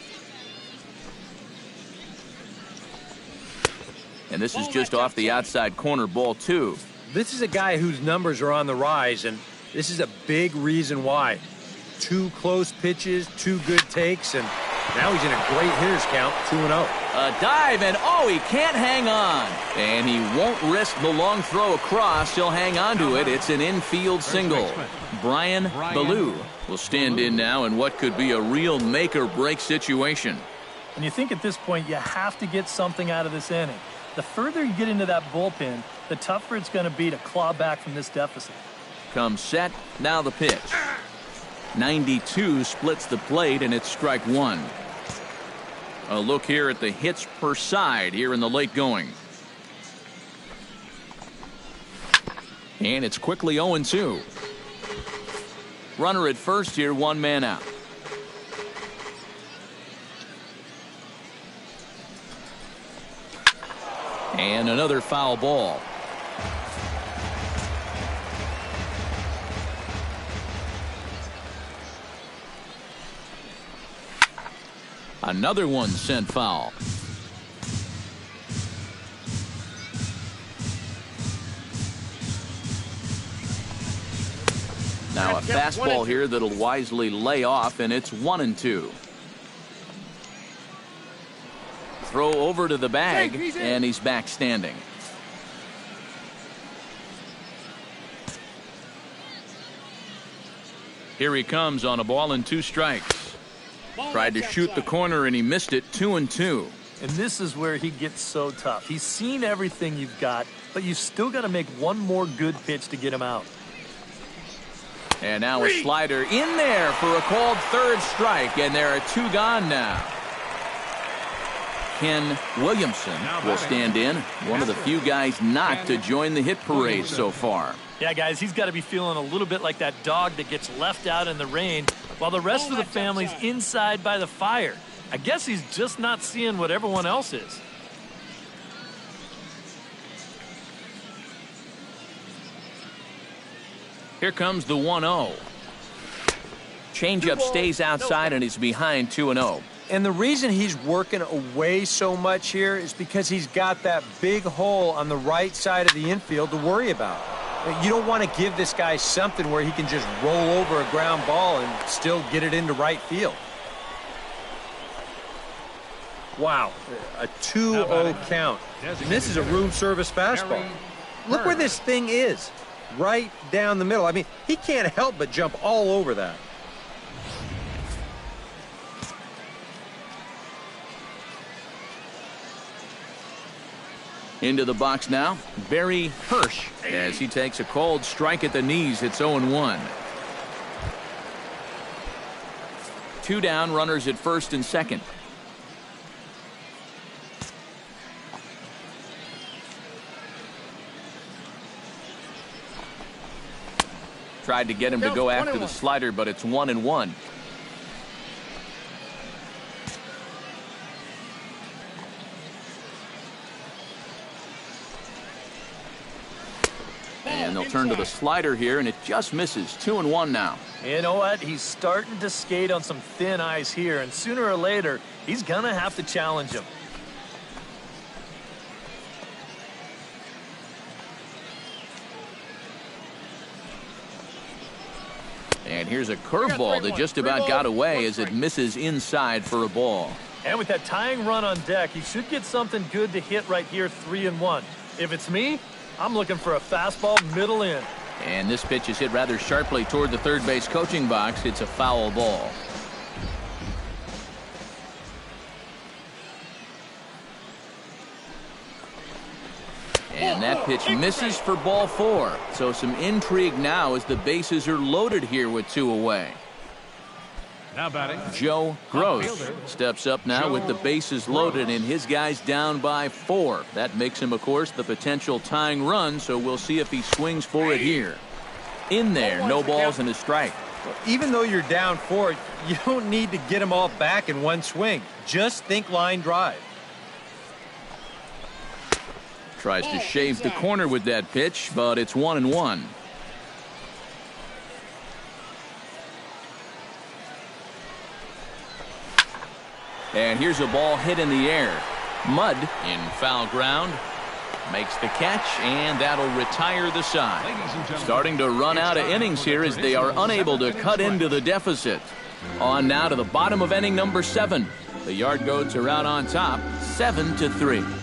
And this is just off the outside corner, ball 2. This is a guy whose numbers are on the rise, and this is a big reason why. 2 close pitches, 2 good takes, and now he's in a great hitters count, 2-0. A dive, and he can't hang on. And he won't risk the long throw across. He'll hang on to it. It's an infield single. Brian Ballou will stand in now in what could be a real make-or-break situation. And you think at this point you have to get something out of this inning. The further you get into that bullpen, the tougher it's going to be to claw back from this deficit. Comes set, now the pitch. 92 splits the plate, and it's strike 1. A look here at the hits per side here in the late going. And it's quickly 0-2. Runner at first here, 1 man out. And another foul ball. Another one sent foul. Now a fastball here that'll wisely lay off, and it's 1-2. Throw over to the bag, and he's back standing. Here he comes on a ball and 2 strikes. Tried to shoot the corner, and he missed it. 2-2. And this is where he gets so tough. He's seen everything you've got, but you've still got to make one more good pitch to get him out. And now a slider in there for a called 3rd strike, and there are 2 gone now. Ken Williamson will stand in, one of the few guys not to join the hit parade so far. Yeah, guys, he's got to be feeling a little bit like that dog that gets left out in the rain while the rest of the family's inside by the fire. I guess he's just not seeing what everyone else is. Here comes the 1-0. Changeup stays outside, and he's behind 2-0. And the reason he's working away so much here is because he's got that big hole on the right side of the infield to worry about. You don't want to give this guy something where he can just roll over a ground ball and still get it into right field. Wow, a 2-0 count. And this is a room service fastball. Look where this thing is, right down the middle. I mean, he can't help but jump all over that. Into the box now, Barry Hirsch, as he takes a cold strike at the knees. It's 0-1. 2 down, runners at first and second. Tried to get him to go after the slider, but it's 1-1. And they'll turn to the slider here, and it just misses. 2-1 now. You know what? He's starting to skate on some thin ice here, and sooner or later, he's going to have to challenge him. And here's a curveball that just about got away as it misses inside for a ball. And with that tying run on deck, he should get something good to hit right here, 3-1. If it's me, I'm looking for a fastball middle in. And this pitch is hit rather sharply toward the third base coaching box. It's a foul ball. And that pitch misses for ball 4. So some intrigue now as the bases are loaded here with 2 away. Now batting, Joe Gross steps up now with the bases loaded and his guys down by 4. That makes him, of course, the potential tying run, so we'll see if he swings for it here. In there, no balls and a strike. Even though you're down 4, you don't need to get them all back in one swing. Just think line drive. Tries to shave the corner with that pitch, but it's 1-1. And here's a ball hit in the air. Mudd in foul ground. Makes the catch, and that'll retire the side. Starting to run out of innings here as they are unable to cut into the deficit. On now to the bottom of inning number 7. The Yard Goats are out on top, 7-3.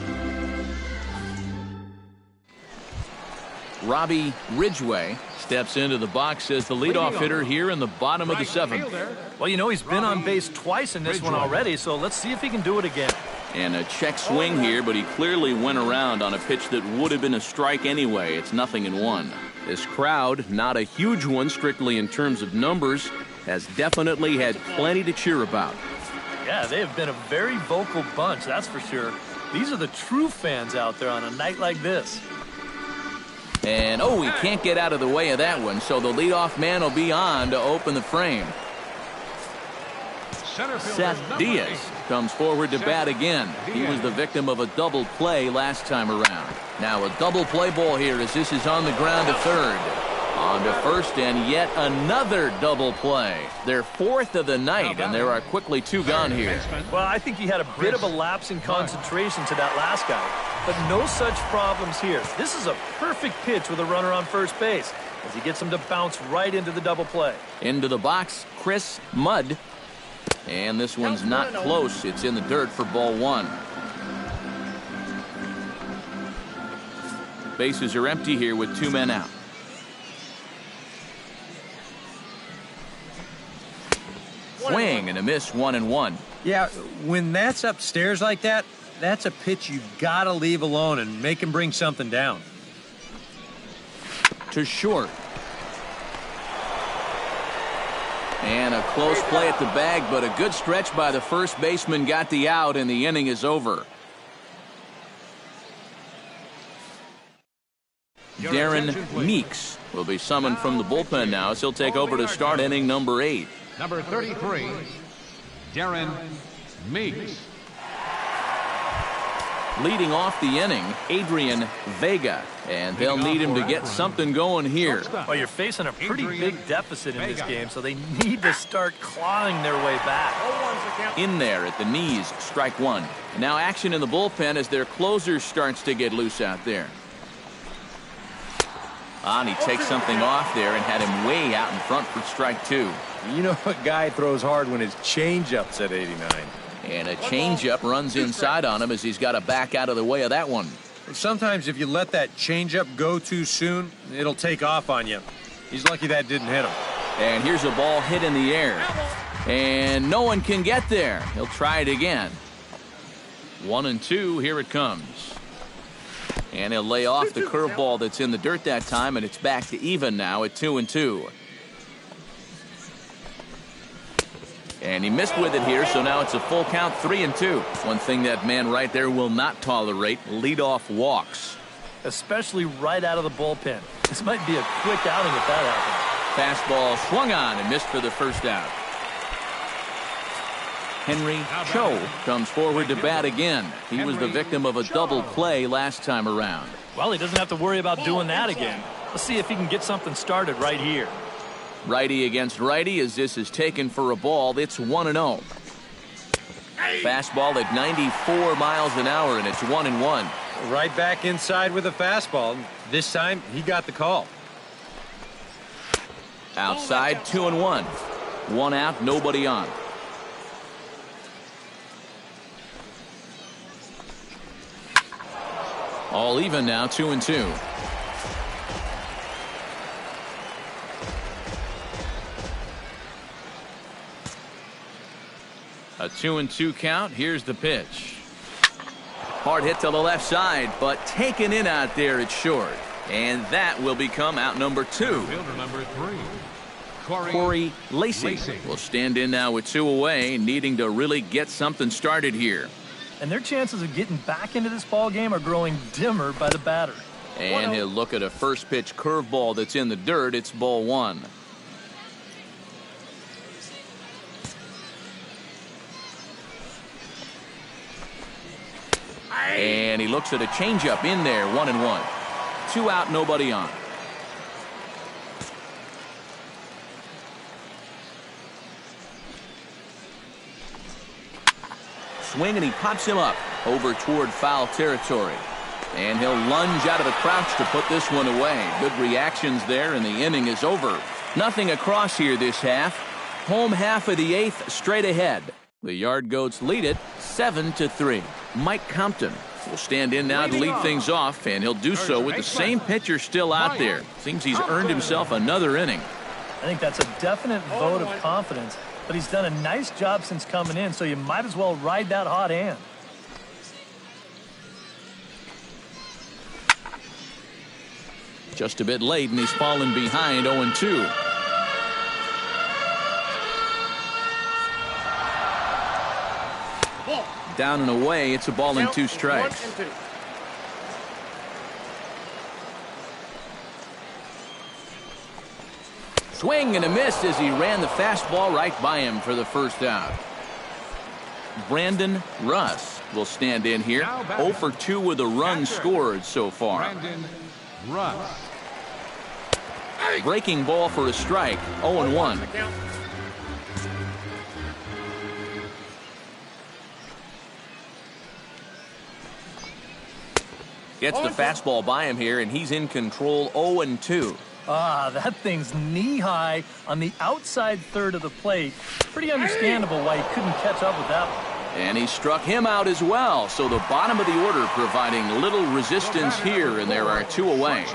Robbie Ridgway steps into the box as the leadoff hitter here in the bottom of the 7th. Well, you know, he's been on base twice in this one already, so let's see if he can do it again. And a check swing here, but he clearly went around on a pitch that would have been a strike anyway. It's 0-1. This crowd, not a huge one strictly in terms of numbers, has definitely had plenty to cheer about. Yeah, they have been a very vocal bunch, that's for sure. These are the true fans out there on a night like this. And, oh, he can't get out of the way of that one, so the leadoff man will be on to open the frame. Seth Diaz comes forward to bat again. He was the victim of a double play last time around. Now a double play ball here as this is on the ground to third. On to first, and yet another double play. Their 4th of the night, and there are quickly 2 gone here. Well, I think he had a bit of a lapse in concentration to that last guy, but no such problems here. This is a perfect pitch with a runner on first base as he gets him to bounce right into the double play. Into the box, Chris Mudd. And this one's not close. It's in the dirt for ball 1. Bases are empty here with 2 men out. Swing and a miss, 1-1. Yeah, when that's upstairs like that, that's a pitch you gotta leave alone and make him bring something down. To short. And a close play at the bag, but a good stretch by the first baseman got the out, and the inning is over. Darren Meeks will be summoned from the bullpen now, so he'll take over to start inning number 8. Number 33, Darren Meeks. Leading off the inning, Adrian Vega. And they'll need him to get something going here. Well, you're facing a pretty big deficit in this game, so they need to start clawing their way back. In there at the knees, strike one. And now action in the bullpen as their closer starts to get loose out there. And he takes something off there and had him way out in front for strike two. You know what guy throws hard when his changeup's at 89. And a changeup runs inside on him as he's got to back out of the way of that one. Sometimes if you let that changeup go too soon, it'll take off on you. He's lucky that didn't hit him. And here's a ball hit in the air. And no one can get there. He'll try it again. 1-2, here it comes. And he'll lay off the curveball that's in the dirt that time, and it's back to even now at 2-2. And he missed with it here, so now it's a full count, 3-2. One thing that man right there will not tolerate, leadoff walks. Especially right out of the bullpen. This might be a quick outing if that happens. Fastball swung on and missed for the first out. Henry Cho comes forward to bat again. He was the victim of a double play last time around. Well, he doesn't have to worry about doing that again. Let's see if he can get something started right here. Righty against righty as this is taken for a ball. It's 1-0. Fastball at 94 miles an hour, and it's 1-1. Right back inside with a fastball. This time he got the call. Outside, 2-1. One out, nobody on. All even now, 2-2. A 2-2 count. Here's the pitch. Hard hit to the left side, but taken in out there at short. And that will become out number 2. Fielder number 3. Corey Lacy will stand in now with 2 away, needing to really get something started here. And their chances of getting back into this ball game are growing dimmer by the batter. And he'll look at a first pitch curveball that's in the dirt. It's ball 1. And he looks at a changeup in there, 1-1. 2 out, nobody on. Swing, and he pops him up over toward foul territory. And he'll lunge out of the crouch to put this one away. Good reactions there, and the inning is over. Nothing across here this half. Home half of the 8th straight ahead. The Yard Goats lead it 7-3. Mike Compton will stand in now to lead things off, and he'll do so with the same pitcher still out there. Seems he's earned himself another inning. I think that's a definite vote of confidence, but he's done a nice job since coming in, so you might as well ride that hot hand. Just a bit late, and he's fallen behind 0-2. Down and away, it's a ball and 2 strikes. Swing and a miss as he ran the fastball right by him for the first out. Brandon Russ will stand in here. 0 for 2 with a run scored so far. Brandon Russ. Breaking ball for a strike. 0-1. Gets the fastball by him here, and he's in control. 0-2. Ah, that thing's knee-high on the outside third of the plate. Pretty understandable why he couldn't catch up with that one. And he struck him out as well. So the bottom of the order providing little resistance here, and there are 2 away.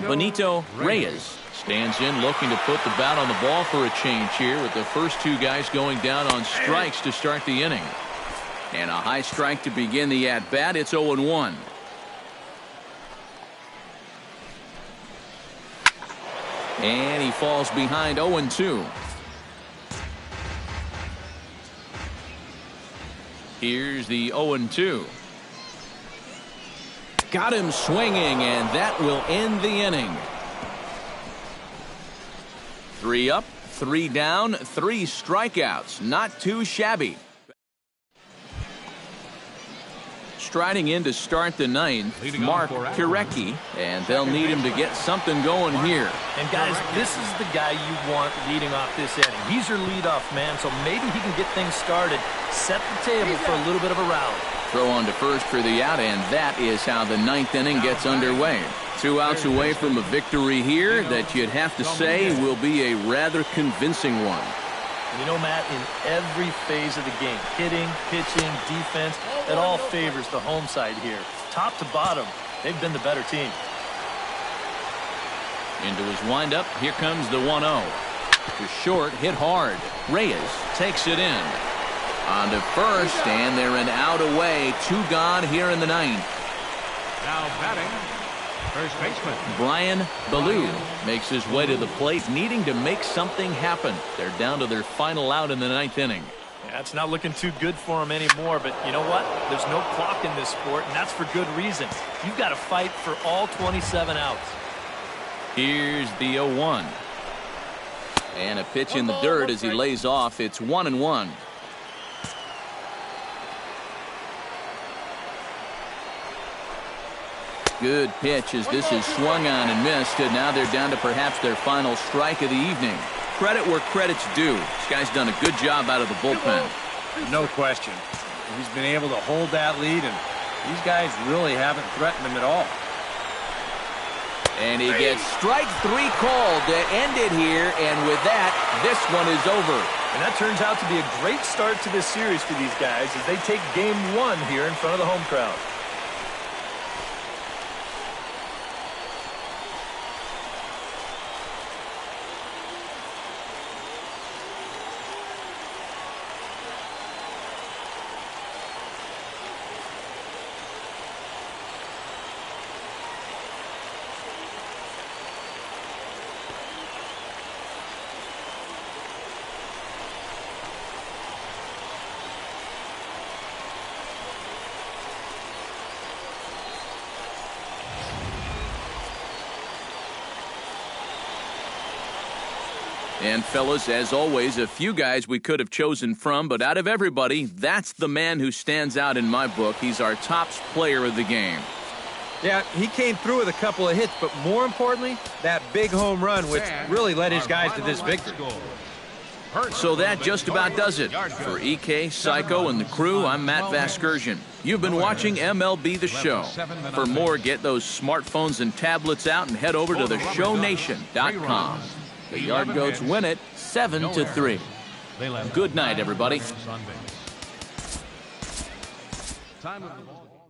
Benito Reyes stands in looking to put the bat on the ball for a change here, with the first 2 guys going down on strikes to start the inning. And a high strike to begin the at-bat. It's 0-1. And he falls behind 0-2. Here's the 0-2. Got him swinging, and that will end the inning. 3 up, 3 down, 3 strikeouts. Not too shabby. striding in to start the ninth, Mark Kirecki, and they'll need him to get something going here. And guys, this is the guy you want leading off this inning. He's your leadoff man, so maybe he can get things started, set the table for a little bit of a rally. Throw on to first for the out, and that is how the ninth inning gets underway. 2 outs away from a victory here that you'd have to say will be a rather convincing one. You know, Matt, in every phase of the game, hitting, pitching, defense, it all favors the home side here. Top to bottom, they've been the better team. Into his windup, here comes the 1-0. To short, hit hard. Reyes takes it in. On to first, and they're an out away. 2 gone here in the ninth. Now batting, first baseman Brian Ballou makes his way to the plate, needing to make something happen. They're down to their final out in the ninth inning. Yeah, it's not looking too good for him anymore, but you know what? There's no clock in this sport, and that's for good reason. You've got to fight for all 27 outs. Here's the 0-1. And a pitch in the dirt as he lays off. It's 1-1. Good pitch as this is swung on and missed, and now they're down to perhaps their final strike of the evening. Credit where credit's due. This guy's done a good job out of the bullpen. No question. He's been able to hold that lead, and these guys really haven't threatened him at all. And he gets strike 3 called to end it here, and with that, this one is over. And that turns out to be a great start to this series for these guys as they take game 1 here in front of the home crowd. And fellas, as always, a few guys we could have chosen from, but out of everybody, that's the man who stands out in my book. He's our top player of the game. Yeah, he came through with a couple of hits, but more importantly, that big home run, which really led his guys to this victory. So that just about does it. For EK, Psycho, and the crew, I'm Matt Vasgersian. You've been watching MLB The Show. For more, get those smartphones and tablets out and head over to theshownation.com. The Yard Goats win it 7-3. Good night, everybody. Time of the ball.